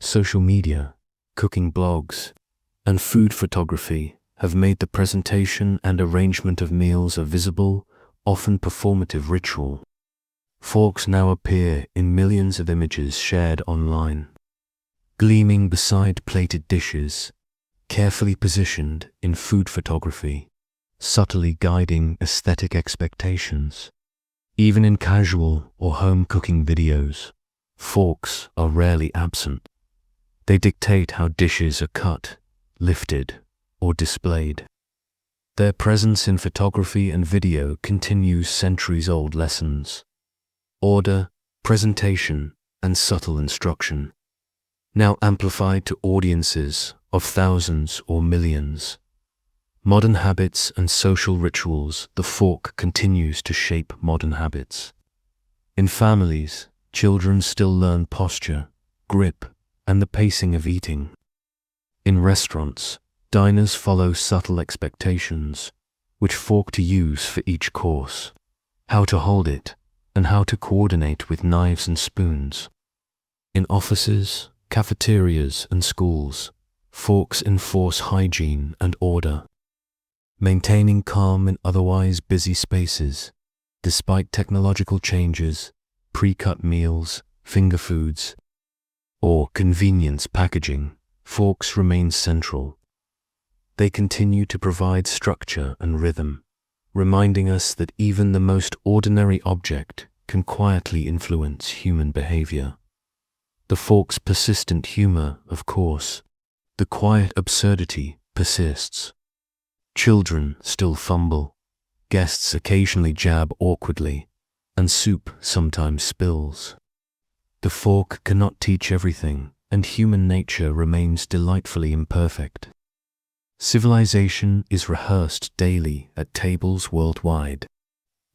Social media, cooking blogs, and food photography have made the presentation and arrangement of meals a visible, often performative ritual. Forks now appear in millions of images shared online, gleaming beside plated dishes, carefully positioned in food photography, subtly guiding aesthetic expectations. Even in casual or home cooking videos, forks are rarely absent. They dictate how dishes are cut, lifted, or displayed. Their presence in photography and video continues centuries-old lessons: order, presentation, and subtle instruction, now amplified to audiences of thousands or millions. Modern habits and social rituals, the fork continues to shape modern habits. In families, children still learn posture, grip, and the pacing of eating. In restaurants, diners follow subtle expectations, which fork to use for each course, how to hold it, and how to coordinate with knives and spoons. In offices, cafeterias, and schools, forks enforce hygiene and order, maintaining calm in otherwise busy spaces. Despite technological changes, pre-cut meals, finger foods, or convenience packaging, forks remain central. They continue to provide structure and rhythm, reminding us that even the most ordinary object can quietly influence human behavior. The fork's persistent humor, of course, the quiet absurdity persists. Children still fumble, guests occasionally jab awkwardly, and soup sometimes spills. The fork cannot teach everything, and human nature remains delightfully imperfect. Civilization is rehearsed daily at tables worldwide,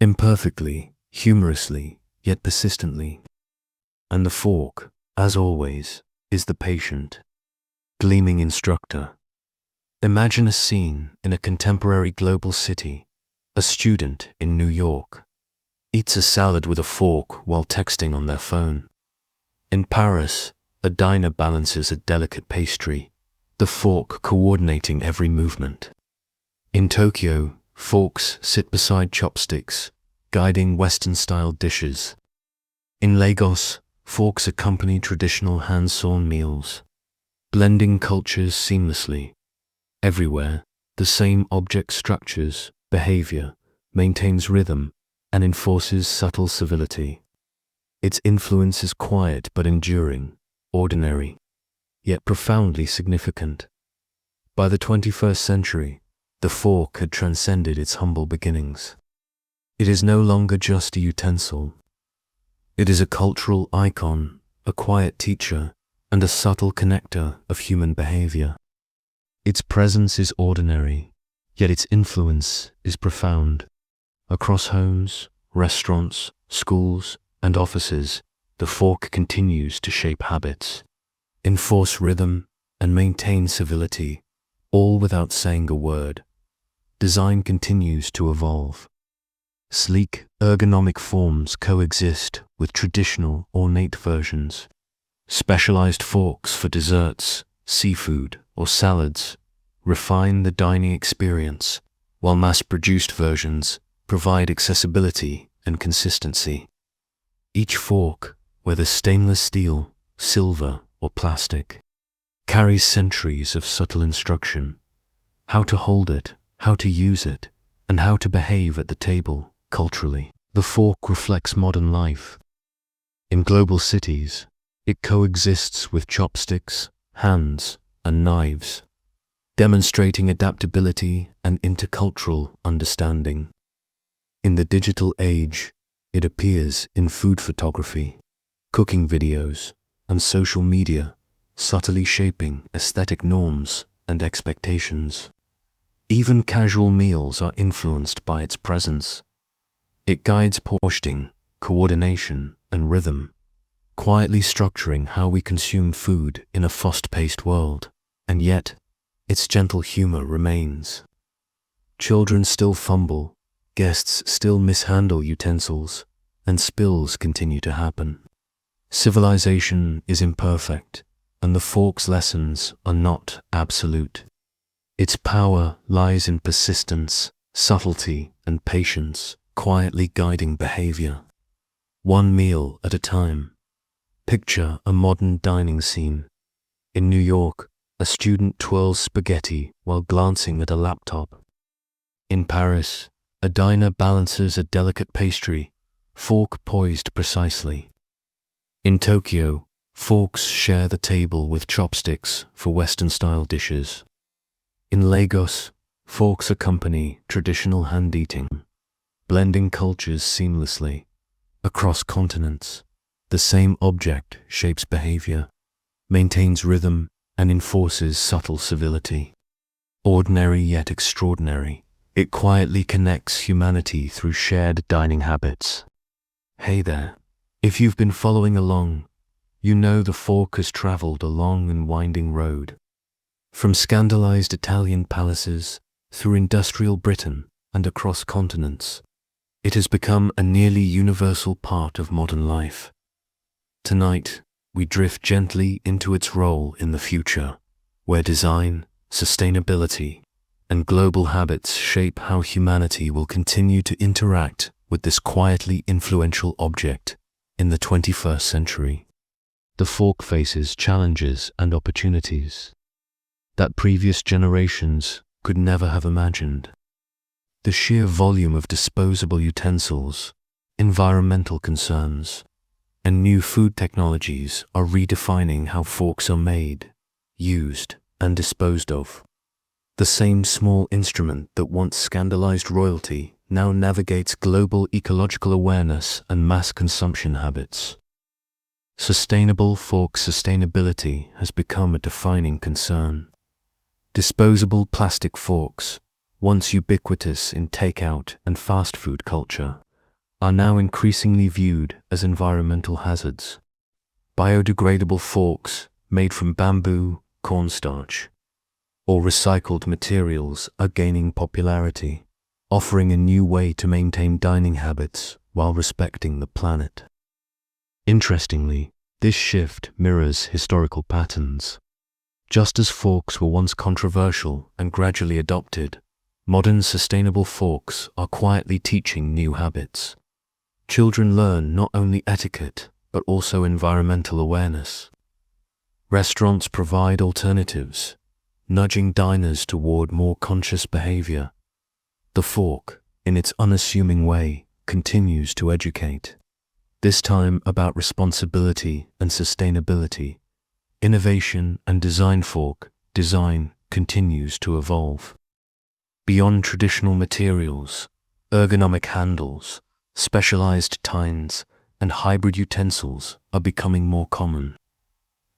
imperfectly, humorously, yet persistently. And the fork, as always, is the patient, gleaming instructor. Imagine a scene in a contemporary global city. A student in New York eats a salad with a fork while texting on their phone. In Paris, a diner balances a delicate pastry, the fork coordinating every movement. In Tokyo, forks sit beside chopsticks, guiding Western-style dishes. In Lagos, forks accompany traditional hand-sawn meals, blending cultures seamlessly. Everywhere, the same object structures, behavior, maintains rhythm, and enforces subtle civility. Its influence is quiet but enduring, ordinary, yet profoundly significant. By the 21st century, the fork had transcended its humble beginnings. It is no longer just a utensil. It is a cultural icon, a quiet teacher, and a subtle connector of human behavior. Its presence is ordinary, yet its influence is profound. Across homes, restaurants, schools, and offices, the fork continues to shape habits, enforce rhythm, and maintain civility, all without saying a word. Design continues to evolve. Sleek, ergonomic forms coexist with traditional, ornate versions. Specialized forks for desserts, seafood, or salads refine the dining experience, while mass-produced versions provide accessibility and consistency. Each fork, whether stainless steel, silver, or plastic, carries centuries of subtle instruction: how to hold it, how to use it, and how to behave at the table. Culturally, the fork reflects modern life. In global cities, it coexists with chopsticks, hands, and knives, demonstrating adaptability and intercultural understanding. In the digital age, it appears in food photography, cooking videos, and social media, subtly shaping aesthetic norms and expectations. Even casual meals are influenced by its presence. It guides portioning, coordination, and rhythm, quietly structuring how we consume food in a fast-paced world. And yet, its gentle humor remains. Children still fumble, guests still mishandle utensils, and spills continue to happen. Civilization is imperfect, and the fork's lessons are not absolute. Its power lies in persistence, subtlety, and patience, quietly guiding behavior. One meal at a time. Picture a modern dining scene. In New York, a student twirls spaghetti while glancing at a laptop. In Paris, a diner balances a delicate pastry, fork poised precisely. In Tokyo, Forks share the table with chopsticks for Western-style dishes. In Lagos, forks accompany traditional hand-eating, blending cultures seamlessly. Across continents, the same object shapes behavior, maintains rhythm, and enforces subtle civility. Ordinary yet extraordinary, it quietly connects humanity through shared dining habits. Hey there, if you've been following along, you know the fork has traveled a long and winding road. From scandalized Italian palaces through industrial Britain and across continents, it has become a nearly universal part of modern life. Tonight, we drift gently into its role in the future, where design, sustainability, and global habits shape how humanity will continue to interact with this quietly influential object in the 21st century. The fork faces challenges and opportunities that previous generations could never have imagined. The sheer volume of disposable utensils, environmental concerns, and new food technologies are redefining how forks are made, used, and disposed of. The same small instrument that once scandalized royalty now navigates global ecological awareness and mass consumption habits. Sustainable fork sustainability has become a defining concern. Disposable plastic forks, once ubiquitous in takeout and fast food culture, are now increasingly viewed as environmental hazards. Biodegradable forks made from bamboo, cornstarch, or recycled materials are gaining popularity, offering a new way to maintain dining habits while respecting the planet. Interestingly, this shift mirrors historical patterns. Just as forks were once controversial and gradually adopted, modern sustainable forks are quietly teaching new habits. Children learn not only etiquette, but also environmental awareness. Restaurants provide alternatives, nudging diners toward more conscious behavior. The fork, in its unassuming way, continues to educate. This time about responsibility and sustainability. Innovation and design fork design continues to evolve. Beyond traditional materials, ergonomic handles, specialized tines, and hybrid utensils are becoming more common.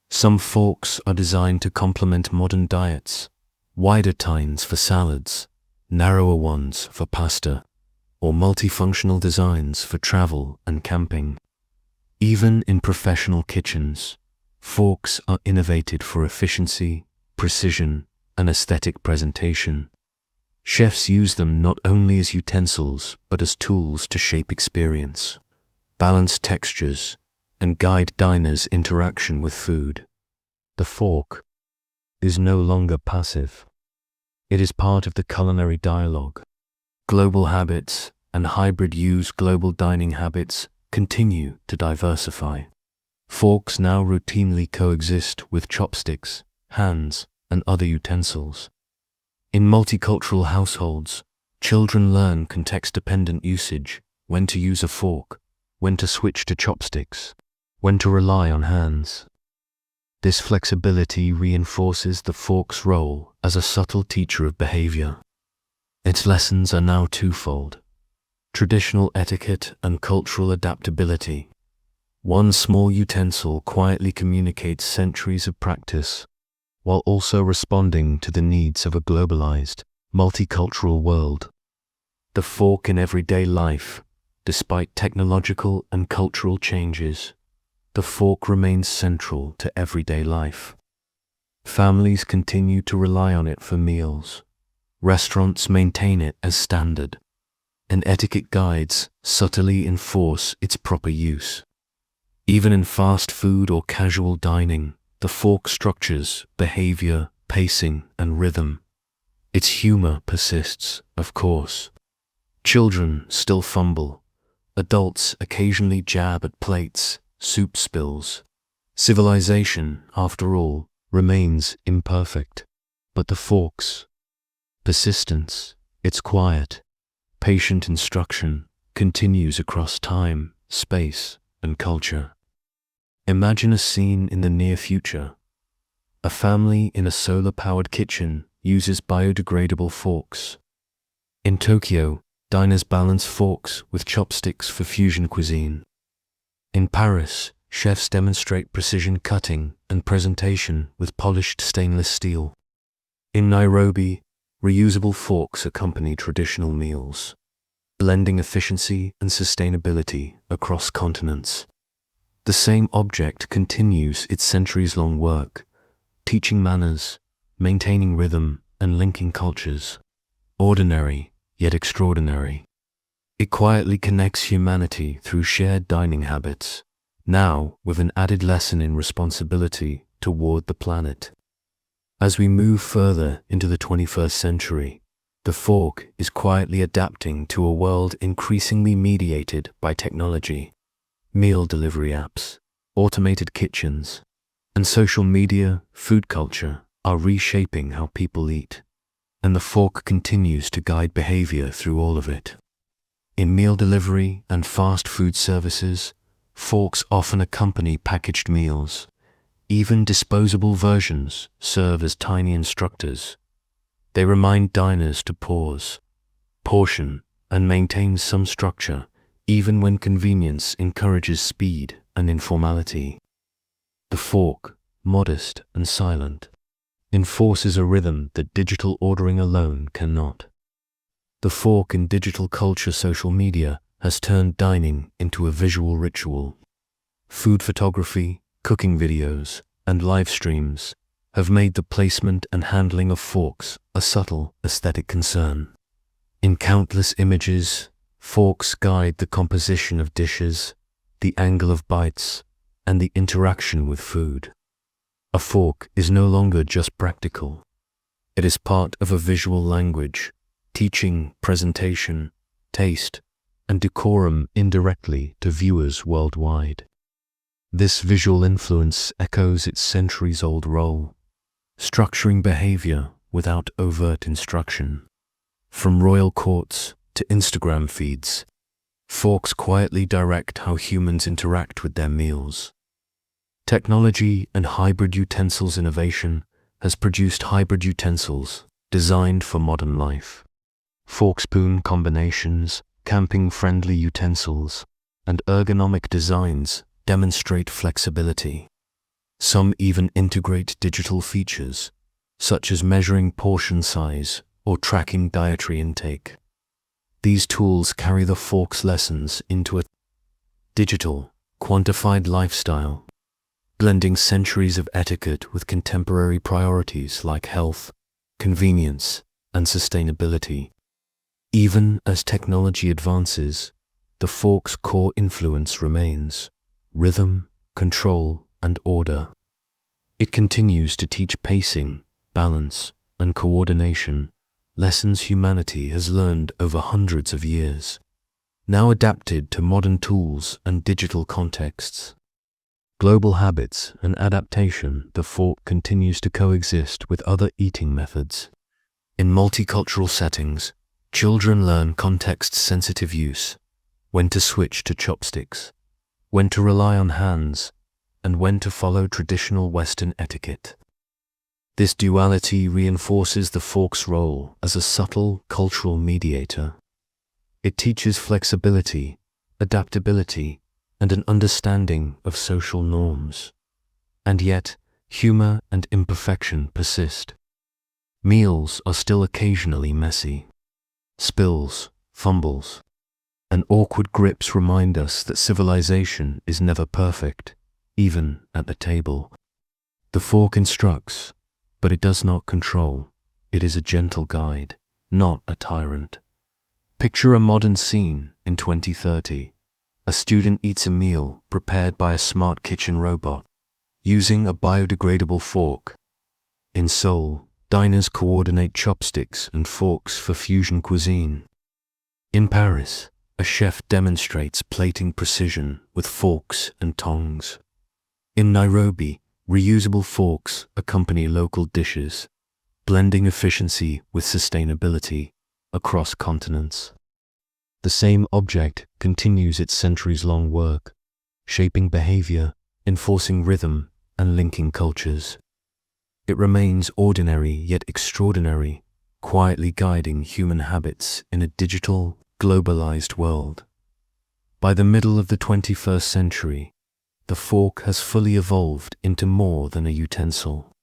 Some forks are designed to complement modern diets, wider tines for salads, narrower ones for pasta, or multifunctional designs for travel and camping. Even in professional kitchens, forks are innovated for efficiency, precision, and aesthetic presentation. Chefs use them not only as utensils, but as tools to shape experience, balance textures, and guide diners' interaction with food. The fork is no longer passive. It is part of the culinary dialogue. Global habits and hybrid use global dining habits continue to diversify. Forks now routinely coexist with chopsticks, hands, and other utensils. In multicultural households, children learn context-dependent usage, when to use a fork, when to switch to chopsticks, when to rely on hands. This flexibility reinforces the fork's role as a subtle teacher of behavior. Its lessons are now twofold: traditional etiquette and cultural adaptability. One small utensil quietly communicates centuries of practice, while also responding to the needs of a globalized, multicultural world. The fork in everyday life, despite technological and cultural changes, the fork remains central to everyday life. Families continue to rely on it for meals. Restaurants maintain it as standard, and etiquette guides subtly enforce its proper use. Even in fast food or casual dining, the fork structures behavior, pacing, and rhythm. Its humor persists, of course. Children still fumble. Adults occasionally jab at plates, soup spills. Civilization, after all, remains imperfect. But the fork's persistence, its quiet, patient instruction, continues across time, space, and culture. Imagine a scene in the near future. A family in a solar-powered kitchen uses biodegradable forks. In Tokyo, diners balance forks with chopsticks for fusion cuisine. In Paris, chefs demonstrate precision cutting and presentation with polished stainless steel. In Nairobi, reusable forks accompany traditional meals, blending efficiency and sustainability across continents. The same object continues its centuries-long work, teaching manners, maintaining rhythm, and linking cultures. Ordinary, yet extraordinary. It quietly connects humanity through shared dining habits, now with an added lesson in responsibility toward the planet. As we move further into the 21st century, the fork is quietly adapting to a world increasingly mediated by technology. Meal delivery apps, automated kitchens, and social media, food culture are reshaping how people eat, and the fork continues to guide behavior through all of it. In meal delivery and fast food services, forks often accompany packaged meals. Even disposable versions serve as tiny instructors. They remind diners to pause, portion, and maintain some structure, even when convenience encourages speed and informality. The fork, modest and silent, enforces a rhythm that digital ordering alone cannot. The fork in digital culture social media has turned dining into a visual ritual. Food photography, cooking videos, and live streams have made the placement and handling of forks a subtle aesthetic concern. In countless images, forks guide the composition of dishes, the angle of bites, and the interaction with food. A fork is no longer just practical. It is part of a visual language, teaching presentation, taste, and decorum indirectly to viewers worldwide. This visual influence echoes its centuries-old role, structuring behavior without overt instruction. From royal courts to Instagram feeds, forks quietly direct how humans interact with their meals. Technology and hybrid utensils innovation has produced hybrid utensils designed for modern life. Fork-spoon combinations, camping-friendly utensils, and ergonomic designs demonstrate flexibility. Some even integrate digital features, such as measuring portion size or tracking dietary intake. These tools carry the fork's lessons into a digital, quantified lifestyle, blending centuries of etiquette with contemporary priorities like health, convenience, and sustainability. Even as technology advances, the fork's core influence remains: rhythm, control, and order. It continues to teach pacing, balance, and coordination, lessons humanity has learned over hundreds of years, now adapted to modern tools and digital contexts. Global habits and adaptation, the fork continues to coexist with other eating methods. In multicultural settings, children learn context-sensitive use, when to switch to chopsticks, when to rely on hands, and when to follow traditional Western etiquette. This duality reinforces the fork's role as a subtle cultural mediator. It teaches flexibility, adaptability, and an understanding of social norms. And yet, humor and imperfection persist. Meals are still occasionally messy. Spills, fumbles, and awkward grips remind us that civilization is never perfect, even at the table. The fork instructs, but it does not control. It is a gentle guide, not a tyrant. Picture a modern scene in 2030. A student eats a meal prepared by a smart kitchen robot, using a biodegradable fork. In Seoul, diners coordinate chopsticks and forks for fusion cuisine. In Paris, a chef demonstrates plating precision with forks and tongs. In Nairobi, reusable forks accompany local dishes, blending efficiency with sustainability across continents. The same object continues its centuries-long work, shaping behavior enforcing rhythm and linking cultures. It remains ordinary yet extraordinary, quietly guiding human habits in a digital, globalized world. By the middle of the 21st century, the fork has fully evolved into more than a utensil.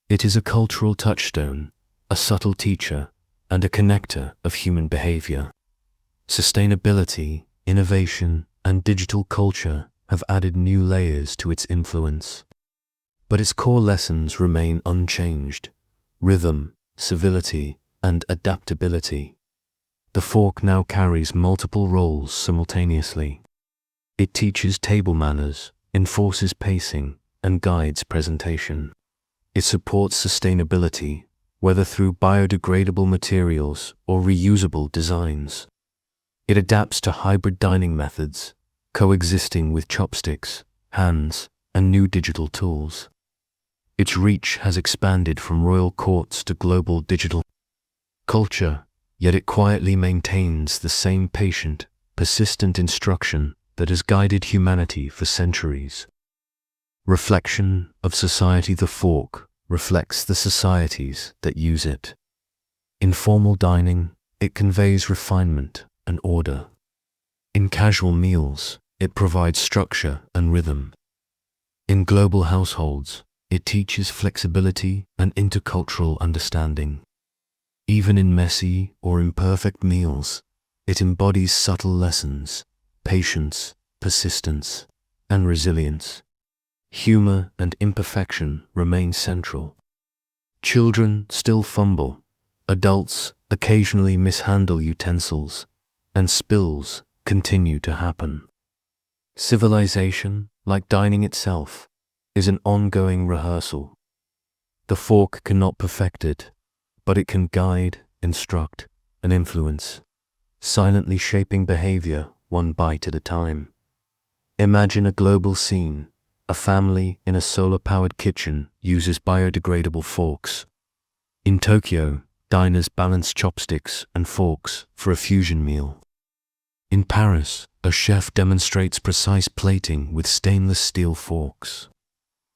It is a cultural touchstone, a subtle teacher, and a connector of human behavior. Sustainability, innovation, and digital culture have added new layers to its influence. But its core lessons remain unchanged: rhythm, civility, and adaptability. The fork now carries multiple roles simultaneously. It teaches table manners, enforces pacing, and guides presentation. It supports sustainability, whether through biodegradable materials or reusable designs. It adapts to hybrid dining methods, coexisting with chopsticks, hands, and new digital tools. Its reach has expanded from royal courts to global digital culture, yet it quietly maintains the same patient, persistent instruction that has guided humanity for centuries. Reflection of society. The fork reflects the societies that use it. In formal dining, it conveys refinement and order. In casual meals, it provides structure and rhythm. In global households, it teaches flexibility and intercultural understanding. Even in messy or imperfect meals, it embodies subtle lessons: patience, persistence, and resilience. Humor and imperfection remain central. Children still fumble, adults occasionally mishandle utensils, and spills continue to happen. Civilization, like dining itself, is an ongoing rehearsal. The fork cannot perfect it, but it can guide, instruct, and influence, silently shaping behavior one bite at a time. Imagine a global scene. A family in a solar-powered kitchen uses biodegradable forks. In Tokyo, diners balance chopsticks and forks for a fusion meal. In Paris, a chef demonstrates precise plating with stainless steel forks.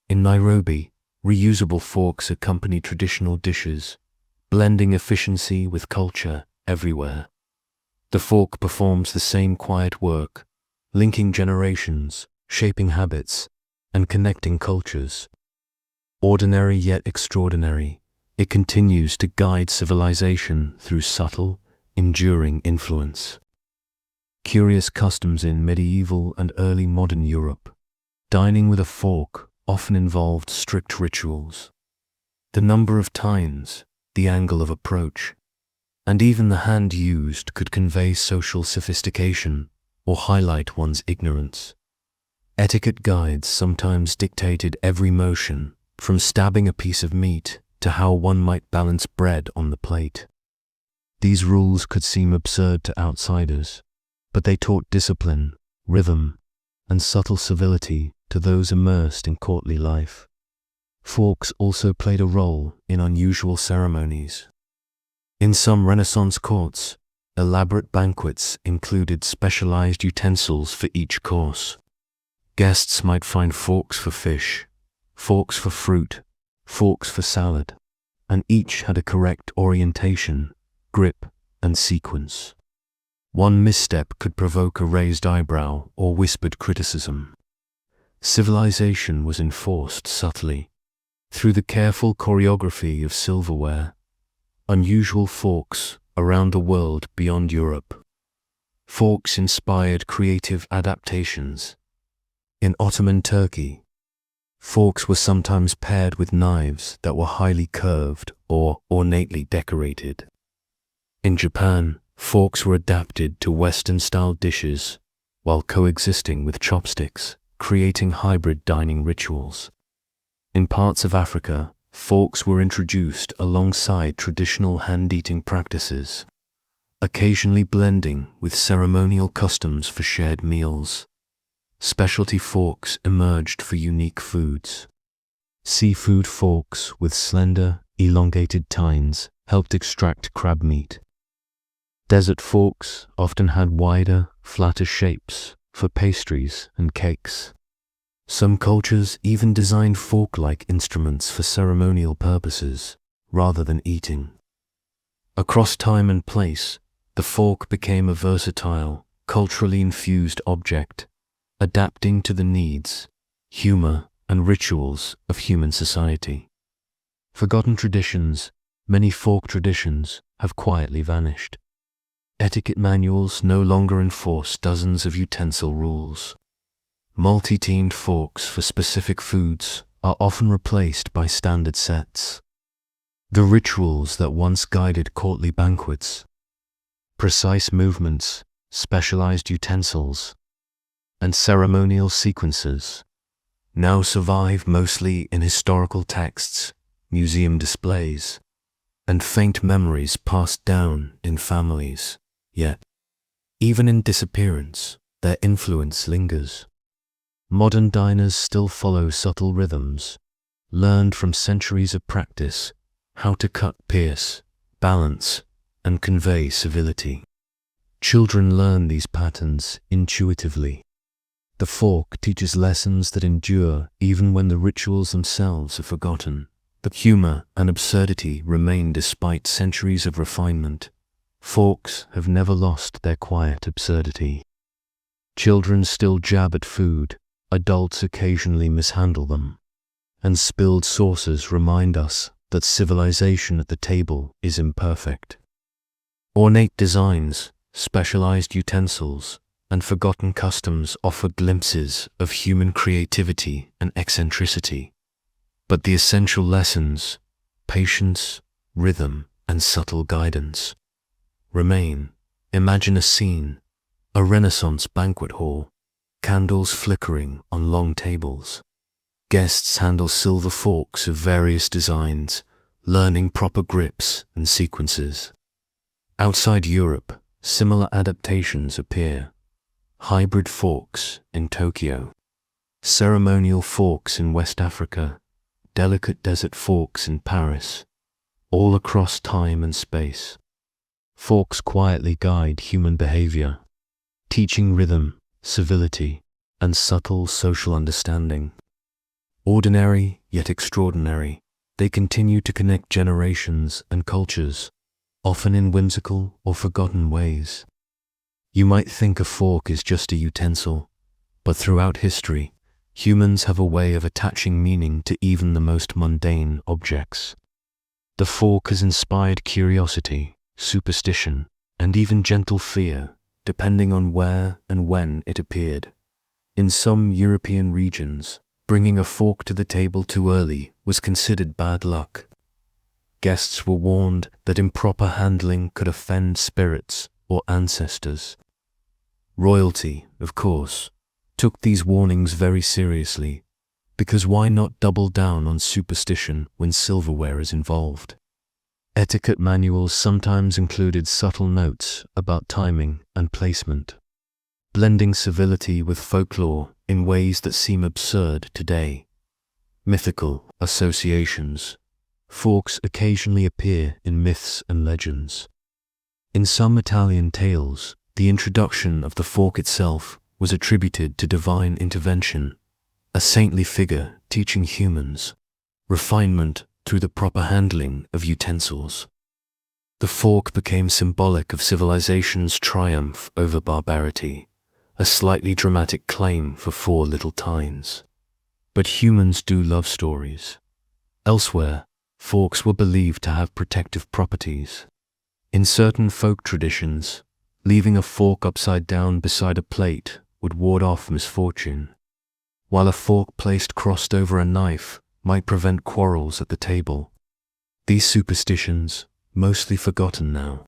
In Nairobi, reusable forks accompany traditional dishes, blending efficiency with culture everywhere. The fork performs the same quiet work, linking generations, shaping habits, and connecting cultures. Ordinary yet extraordinary, it continues to guide civilization through subtle, enduring influence. Curious customs. In medieval and early modern Europe, dining with a fork often involved strict rituals. The number of tines, the angle of approach, and even the hand used could convey social sophistication or highlight one's ignorance. Etiquette guides sometimes dictated every motion, from stabbing a piece of meat to how one might balance bread on the plate. These rules could seem absurd to outsiders, but they taught discipline, rhythm, and subtle civility to those immersed in courtly life. Forks also played a role in unusual ceremonies. In some Renaissance courts, elaborate banquets included specialized utensils for each course. Guests might find forks for fish, forks for fruit, forks for salad, and each had a correct orientation, grip, and sequence. One misstep could provoke a raised eyebrow or whispered criticism. Civilization was enforced subtly, through the careful choreography of silverware. Unusual forks around the world beyond Europe. Forks inspired creative adaptations. In Ottoman Turkey, forks were sometimes paired with knives that were highly curved or ornately decorated. In Japan, forks were adapted to Western-style dishes while coexisting with chopsticks, creating hybrid dining rituals. In parts of Africa, forks were introduced alongside traditional hand-eating practices, occasionally blending with ceremonial customs for shared meals. Specialty forks emerged for unique foods. Seafood forks with slender, elongated tines helped extract crab meat. Desert forks often had wider, flatter shapes for pastries and cakes. Some cultures even designed fork-like instruments for ceremonial purposes, rather than eating. Across time and place, the fork became a versatile, culturally infused object, adapting to the needs, humor, and rituals of human society. Forgotten traditions, many fork traditions, have quietly vanished. Etiquette manuals no longer enforce dozens of utensil rules. Multi-teamed forks for specific foods are often replaced by standard sets. The rituals that once guided courtly banquets, precise movements, specialized utensils, and ceremonial sequences, now survive mostly in historical texts, museum displays, and faint memories passed down in families. Yet, even in disappearance, their influence lingers. Modern diners still follow subtle rhythms, learned from centuries of practice, how to cut, pierce, balance, and convey civility. Children learn these patterns intuitively. The fork teaches lessons that endure even when the rituals themselves are forgotten. The humor and absurdity remain despite centuries of refinement. Forks have never lost their quiet absurdity. Children still jab at food, adults occasionally mishandle them, and spilled saucers remind us that civilization at the table is imperfect. Ornate designs, specialized utensils, and forgotten customs offer glimpses of human creativity and eccentricity. But the essential lessons, patience, rhythm, and subtle guidance, remain. Imagine a scene, a Renaissance banquet hall, candles flickering on long tables. Guests handle silver forks of various designs, learning proper grips and sequences. Outside Europe, similar adaptations appear. Hybrid forks in Tokyo, ceremonial forks in West Africa, delicate desert forks in Paris, all across time and space. Forks quietly guide human behavior, teaching rhythm, civility, and subtle social understanding. Ordinary yet extraordinary, they continue to connect generations and cultures, often in whimsical or forgotten ways. You might think a fork is just a utensil, but throughout history, humans have a way of attaching meaning to even the most mundane objects. The fork has inspired curiosity, superstition, and even gentle fear, depending on where and when it appeared. In some European regions, bringing a fork to the table too early was considered bad luck. Guests were warned that improper handling could offend spirits or ancestors. Royalty, of course, took these warnings very seriously, because why not double down on superstition when silverware is involved? Etiquette manuals sometimes included subtle notes about timing and placement, blending civility with folklore in ways that seem absurd today. Mythical associations. Forks occasionally appear in myths and legends. In some Italian tales, the introduction of the fork itself was attributed to divine intervention, a saintly figure teaching humans refinement through the proper handling of utensils. The fork became symbolic of civilization's triumph over barbarity, a slightly dramatic claim for four little tines. But humans do love stories. Elsewhere, forks were believed to have protective properties. In certain folk traditions, leaving a fork upside down beside a plate would ward off misfortune, while a fork placed crossed over a knife might prevent quarrels at the table. These superstitions, mostly forgotten now,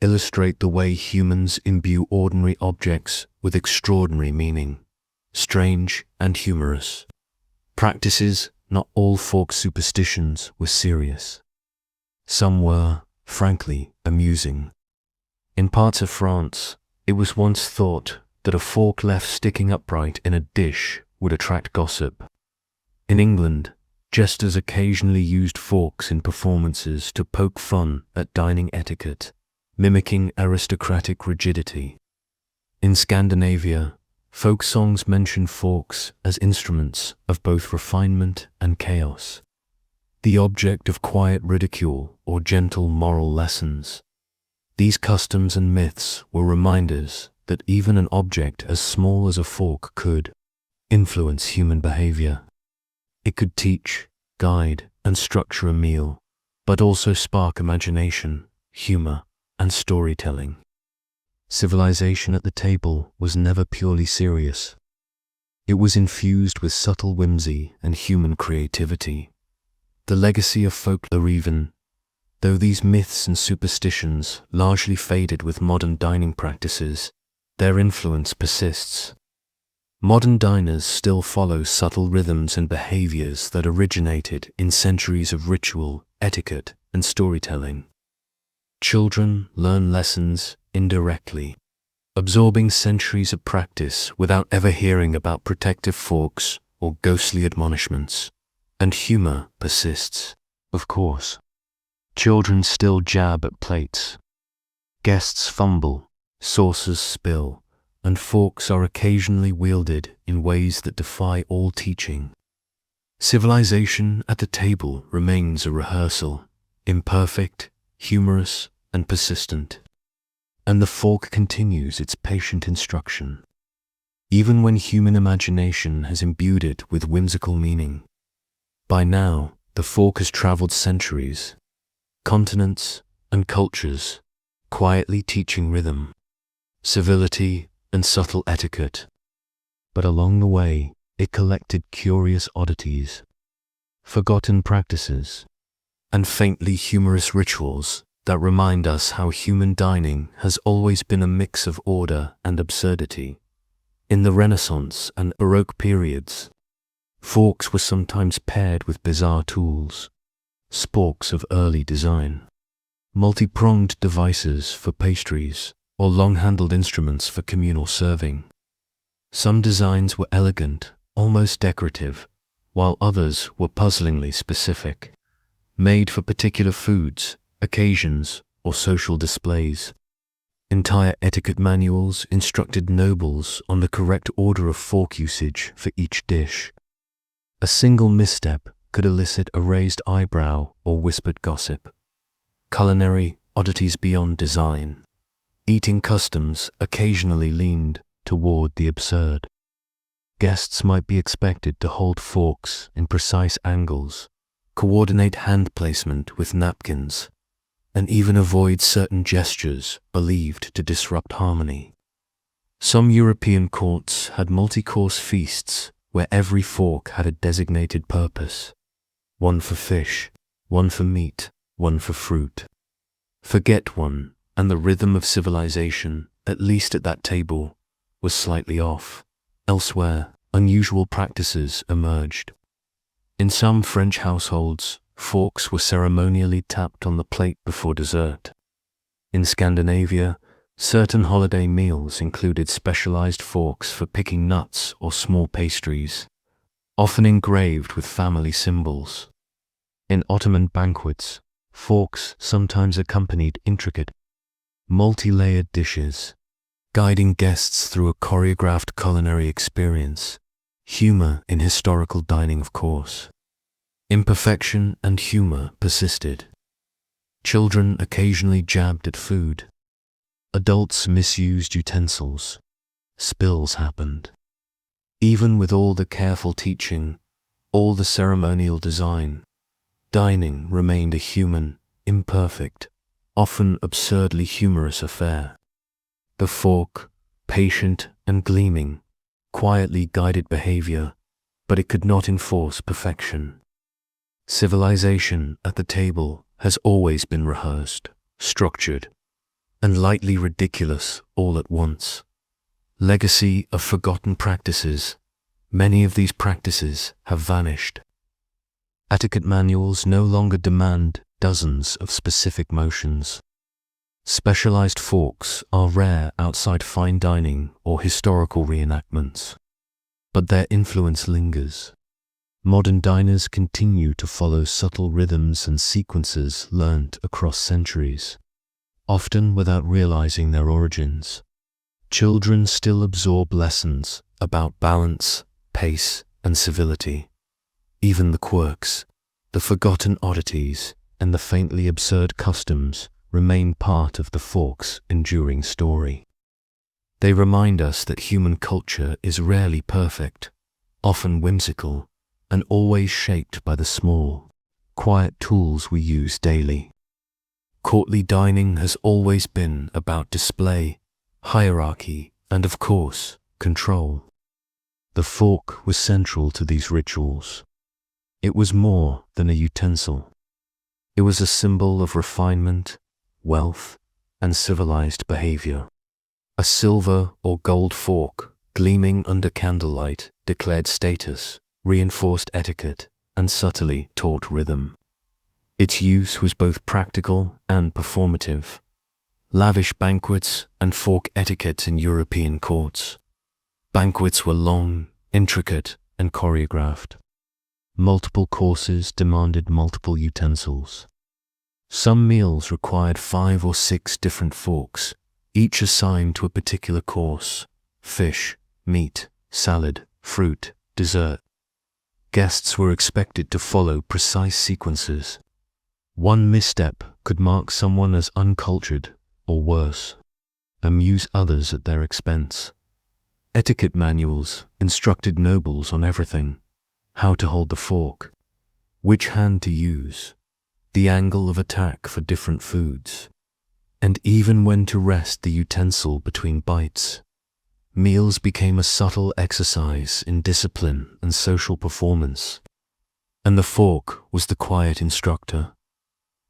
illustrate the way humans imbue ordinary objects with extraordinary meaning, strange and humorous. Practices, not all fork superstitions were serious. Some were, frankly, amusing. In parts of France, it was once thought that a fork left sticking upright in a dish would attract gossip. In England, jesters occasionally used forks in performances to poke fun at dining etiquette, mimicking aristocratic rigidity. In Scandinavia, Folk songs mention forks as instruments of both refinement and chaos, the object of quiet ridicule or gentle moral lessons. These customs and myths were reminders that even an object as small as a fork could influence human behavior. It could teach, guide, and structure a meal, but also spark imagination, humor, and storytelling. Civilization at the table was never purely serious. It was infused with subtle whimsy and human creativity. The legacy of folklore even, though these myths and superstitions largely faded with modern dining practices, their influence persists. Modern diners still follow subtle rhythms and behaviors that originated in centuries of ritual, etiquette, and storytelling. Children learn lessons indirectly, absorbing centuries of practice without ever hearing about protective forks or ghostly admonishments. And humor persists, of course. Children still jab at plates. Guests fumble, saucers spill, and forks are occasionally wielded in ways that defy all teaching. Civilization at the table remains a rehearsal, imperfect, humorous, and persistent. And the fork continues its patient instruction, even when human imagination has imbued it with whimsical meaning. By now, the fork has traveled centuries, continents, and cultures, quietly teaching rhythm, civility, and subtle etiquette. But along the way, it collected curious oddities, forgotten practices, and faintly humorous rituals that remind us how human dining has always been a mix of order and absurdity. In the Renaissance and Baroque periods, forks were sometimes paired with bizarre tools, sporks of early design, multi-pronged devices for pastries, or long-handled instruments for communal serving. Some designs were elegant, almost decorative, while others were puzzlingly specific, made for particular foods, occasions, or social displays. Entire etiquette manuals instructed nobles on the correct order of fork usage for each dish. A single misstep could elicit a raised eyebrow or whispered gossip. Culinary oddities beyond design. Eating customs occasionally leaned toward the absurd. Guests might be expected to hold forks in precise angles, coordinate hand placement with napkins, and even avoid certain gestures believed to disrupt harmony. Some European courts had multi-course feasts where every fork had a designated purpose. One for fish, one for meat, one for fruit. Forget one, and the rhythm of civilization, at least at that table, was slightly off. Elsewhere, unusual practices emerged. In some French households, forks were ceremonially tapped on the plate before dessert. In Scandinavia, certain holiday meals included specialized forks for picking nuts or small pastries, often engraved with family symbols. In Ottoman banquets, forks sometimes accompanied intricate, multi-layered dishes, guiding guests through a choreographed culinary experience. Humor in historical dining, of course. Imperfection and humor persisted. Children occasionally jabbed at food. Adults misused utensils. Spills happened. Even with all the careful teaching, all the ceremonial design, dining remained a human, imperfect, often absurdly humorous affair. The fork, patient and gleaming, quietly guided behavior, but it could not enforce perfection. Civilization at the table has always been rehearsed, structured, and lightly ridiculous all at once. Legacy of forgotten practices. Many of these practices have vanished. Etiquette manuals no longer demand dozens of specific motions. Specialized forks are rare outside fine dining or historical reenactments, but their influence lingers. Modern diners continue to follow subtle rhythms and sequences learnt across centuries, often without realizing their origins. Children still absorb lessons about balance, pace, and civility. Even the quirks, the forgotten oddities, and the faintly absurd customs remain part of the fork's enduring story. They remind us that human culture is rarely perfect, often whimsical, and always shaped by the small, quiet tools we use daily. Courtly dining has always been about display, hierarchy, and of course, control. The fork was central to these rituals. It was more than a utensil. It was a symbol of refinement, wealth, and civilized behavior. A silver or gold fork, gleaming under candlelight, declared status, reinforced etiquette, and subtly taught rhythm. Its use was both practical and performative. Lavish banquets and fork etiquette in European courts. Banquets were long, intricate, and choreographed. Multiple courses demanded multiple utensils. Some meals required 5 or 6 different forks, each assigned to a particular course: fish, meat, salad, fruit, dessert. Guests were expected to follow precise sequences. One misstep could mark someone as uncultured, or worse, amuse others at their expense. Etiquette manuals instructed nobles on everything: how to hold the fork, which hand to use, the angle of attack for different foods, and even when to rest the utensil between bites. Meals became a subtle exercise in discipline and social performance, and the fork was the quiet instructor.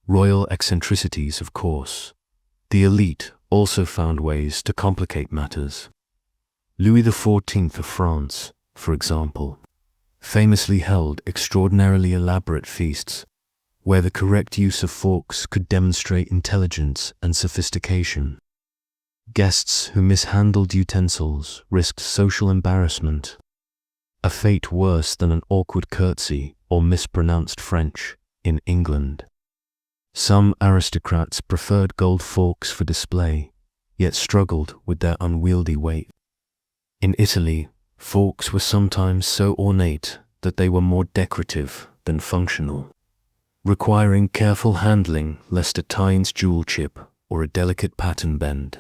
Royal eccentricities, of course. The elite also found ways to complicate matters. Louis XIV of France, for example, famously held extraordinarily elaborate feasts where the correct use of forks could demonstrate intelligence and sophistication. Guests who mishandled utensils risked social embarrassment, a fate worse than an awkward curtsy or mispronounced French in England. Some aristocrats preferred gold forks for display, yet struggled with their unwieldy weight. In Italy, forks were sometimes so ornate that they were more decorative than functional, requiring careful handling lest a tine's jewel chip or a delicate pattern bend.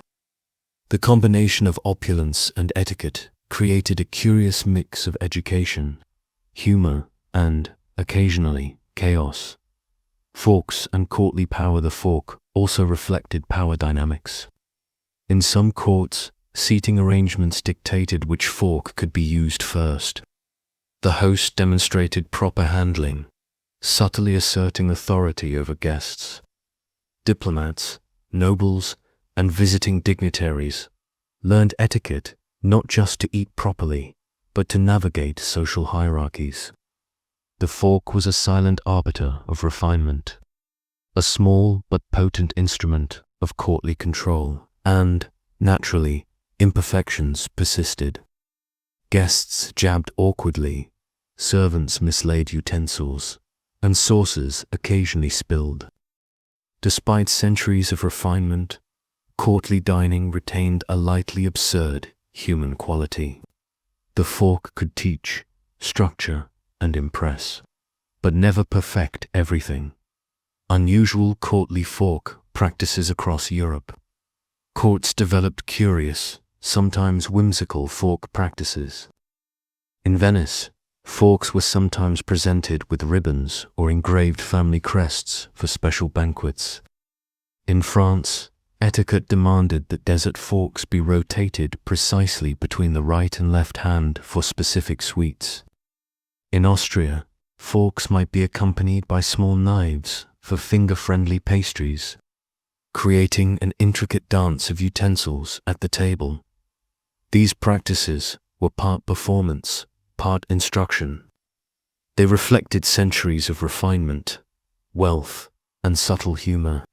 The combination of opulence and etiquette created a curious mix of education, humor, and, occasionally, chaos. Forks and courtly power. The fork also reflected power dynamics. In some courts, seating arrangements dictated which fork could be used first. The host demonstrated proper handling, subtly asserting authority over guests. Diplomats, nobles, and visiting dignitaries learned etiquette not just to eat properly, but to navigate social hierarchies. The fork was a silent arbiter of refinement, a small but potent instrument of courtly control, and, naturally, imperfections persisted. Guests jabbed awkwardly, servants mislaid utensils, and sauces occasionally spilled. Despite centuries of refinement, courtly dining retained a lightly absurd human quality. The fork could teach, structure, and impress, but never perfect everything. Unusual courtly fork practices across Europe. Courts developed curious, sometimes whimsical fork practices. In Venice, forks were sometimes presented with ribbons or engraved family crests for special banquets. In France, etiquette demanded that dessert forks be rotated precisely between the right and left hand for specific sweets. In Austria, forks might be accompanied by small knives for finger-friendly pastries, creating an intricate dance of utensils at the table. These practices were part performance, part instruction. They reflected centuries of refinement, wealth, and subtle humor,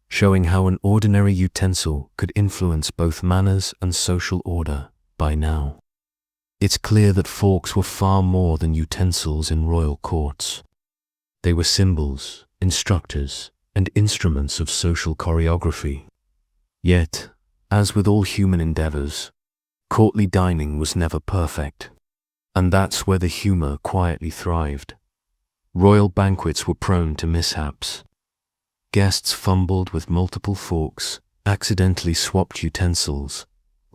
showing how an ordinary utensil could influence both manners and social order by now. It's clear that forks were far more than utensils in royal courts. They were symbols, instructors, and instruments of social choreography. Yet, As with all human endeavors, courtly dining was never perfect. And that's where the humor quietly thrived. Royal banquets were prone to mishaps. Guests fumbled with multiple forks, accidentally swapped utensils,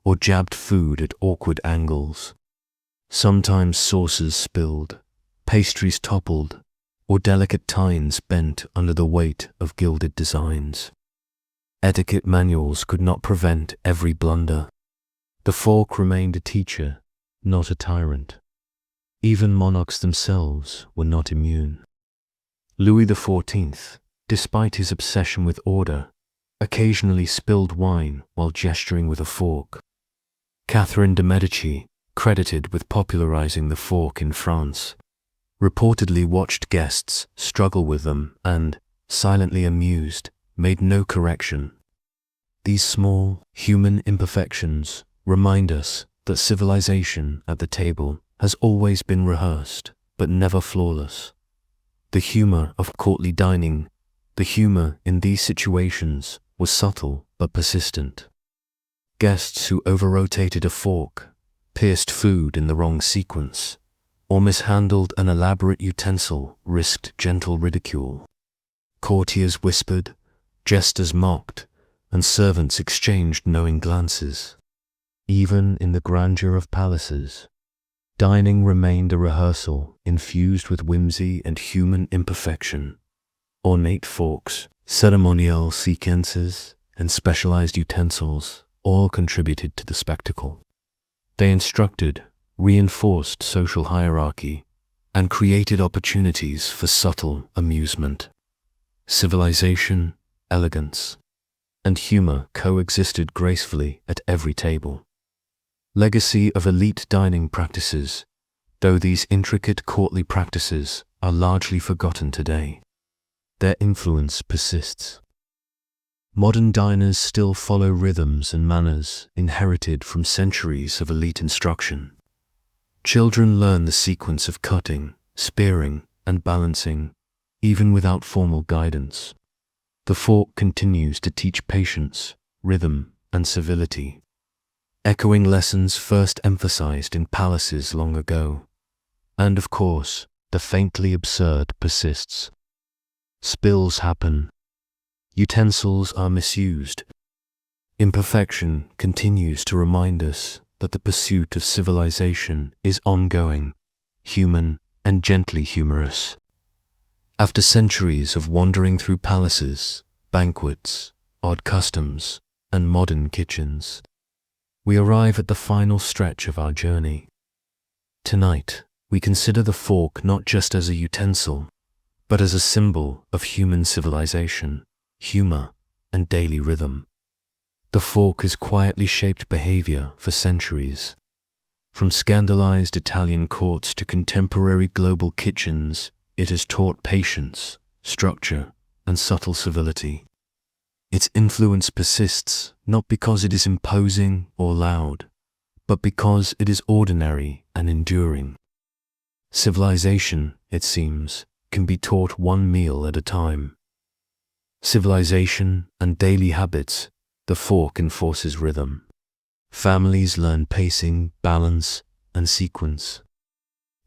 or jabbed food at awkward angles. Sometimes sauces spilled, pastries toppled, or delicate tines bent under the weight of gilded designs. Etiquette manuals could not prevent every blunder. The fork remained a teacher, not a tyrant. Even monarchs themselves were not immune. Louis XIV, despite his obsession with order, occasionally spilled wine while gesturing with a fork. Catherine de' Medici, credited with popularizing the fork in France, reportedly watched guests struggle with them and, silently amused, made no correction. These small, human imperfections remind us that civilization at the table has always been rehearsed, but never flawless. The humor of courtly dining, the humor in these situations, was subtle but persistent. Guests who over-rotated a fork, pierced food in the wrong sequence, or mishandled an elaborate utensil risked gentle ridicule. Courtiers whispered, jesters mocked, and servants exchanged knowing glances. Even in the grandeur of palaces, dining remained a rehearsal infused with whimsy and human imperfection. Ornate forks, ceremonial sequences, and specialized utensils all contributed to the spectacle. They instructed, reinforced social hierarchy, and created opportunities for subtle amusement. Civilization, elegance, and humor coexisted gracefully at every table. Legacy of elite dining practices, though these intricate courtly practices are largely forgotten today. Their influence persists. Modern diners still follow rhythms and manners inherited from centuries of elite instruction. Children learn the sequence of cutting, spearing, and balancing, even without formal guidance. The fork continues to teach patience, rhythm, and civility, echoing lessons first emphasized in palaces long ago. And of course, the faintly absurd persists. Spills happen. Utensils are misused. Imperfection continues to remind us that the pursuit of civilization is ongoing, human, and gently humorous. After centuries of wandering through palaces, banquets, odd customs, and modern kitchens, we arrive at the final stretch of our journey. Tonight, we consider the fork not just as a utensil, but as a symbol of human civilization, humor, and daily rhythm. The fork has quietly shaped behavior for centuries. From scandalized Italian courts to contemporary global kitchens, it has taught patience, structure, and subtle civility. Its influence persists not because it is imposing or loud, but because it is ordinary and enduring. Civilization, it seems, can be taught one meal at a time. Civilization and daily habits, the fork enforces rhythm. Families learn pacing, balance, and sequence.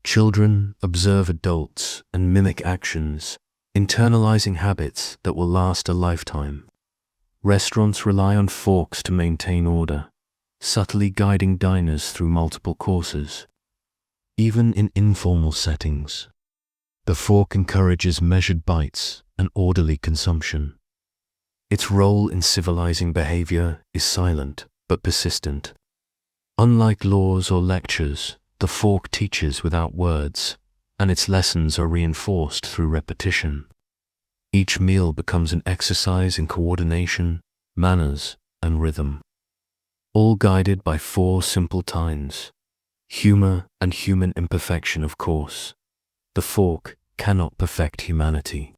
Children observe adults and mimic actions, internalizing habits that will last a lifetime. Restaurants rely on forks to maintain order, subtly guiding diners through multiple courses. Even in informal settings, the fork encourages measured bites and orderly consumption. Its role in civilizing behavior is silent but persistent. Unlike laws or lectures, the fork teaches without words, and its lessons are reinforced through repetition. Each meal becomes an exercise in coordination, manners, and rhythm, all guided by four simple tines. Humor and human imperfection, of course. The fork cannot perfect humanity.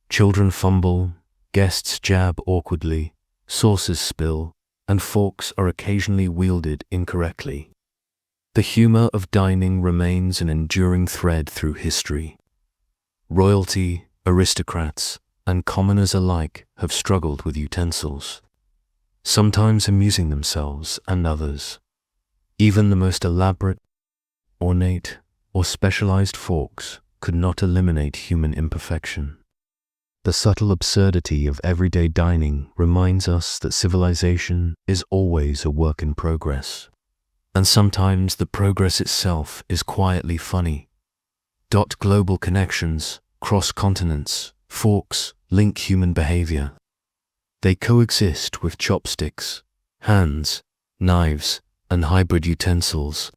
Children fumble, guests jab awkwardly, sauces spill, and forks are occasionally wielded incorrectly. The humor of dining remains an enduring thread through history. Royalty, aristocrats, and commoners alike have struggled with utensils. sometimes amusing themselves and others. Even the most elaborate, ornate, or specialized forks could not eliminate human imperfection. The subtle absurdity of everyday dining reminds us that civilization is always a work in progress. And sometimes the progress itself is quietly funny. Global connections, cross continents, forks link human behavior. They coexist with chopsticks, hands, knives, and hybrid utensils.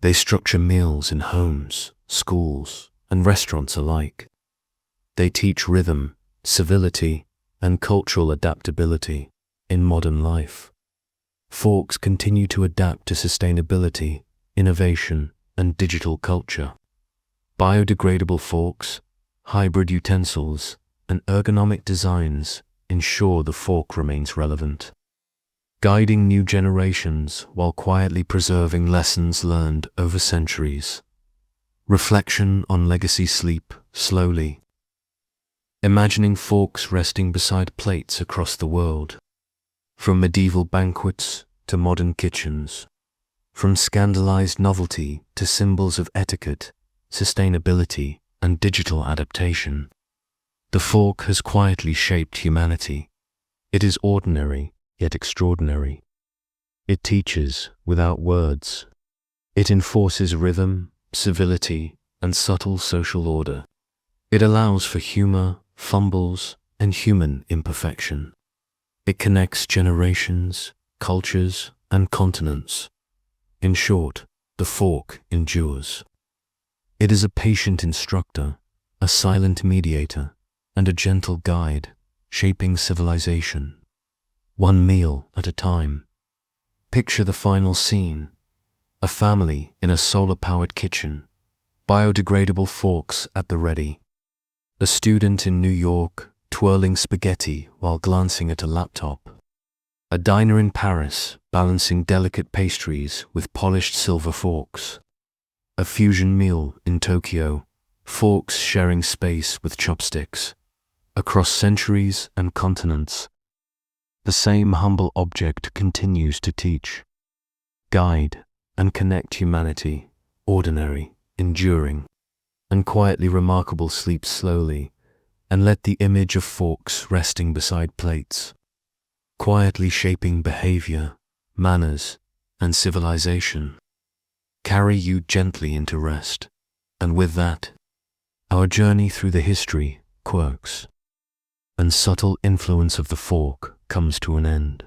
They structure meals in homes, schools, and restaurants alike. They teach rhythm, civility, and cultural adaptability in modern life. Forks continue to adapt to sustainability, innovation, and digital culture. Biodegradable forks, hybrid utensils, and ergonomic designs ensure the fork remains relevant, guiding new generations while quietly preserving lessons learned over centuries. Reflection on legacy sleep slowly. Imagining forks resting beside plates across the world. From medieval banquets to modern kitchens. From scandalized novelty to symbols of etiquette, sustainability, and digital adaptation. The fork has quietly shaped humanity. It is ordinary, yet extraordinary. It teaches without words. It enforces rhythm, civility, and subtle social order. It allows for humor, fumbles, and human imperfection. It connects generations, cultures, and continents. In short, the fork endures. It is a patient instructor, a silent mediator, and a gentle guide, shaping civilization, one meal at a time. Picture the final scene: a family in a solar-powered kitchen, biodegradable forks at the ready. A student in New York twirling spaghetti while glancing at a laptop. A diner in Paris balancing delicate pastries with polished silver forks. A fusion meal in Tokyo, forks sharing space with chopsticks. Across centuries and continents, the same humble object continues to teach, guide, and connect humanity, ordinary, enduring, and quietly remarkable. Sleep slowly, and let the image of forks resting beside plates, quietly shaping behavior, manners, and civilization, carry you gently into rest. And with that, our journey through the history, quirks, and subtle influence of the fork comes to an end.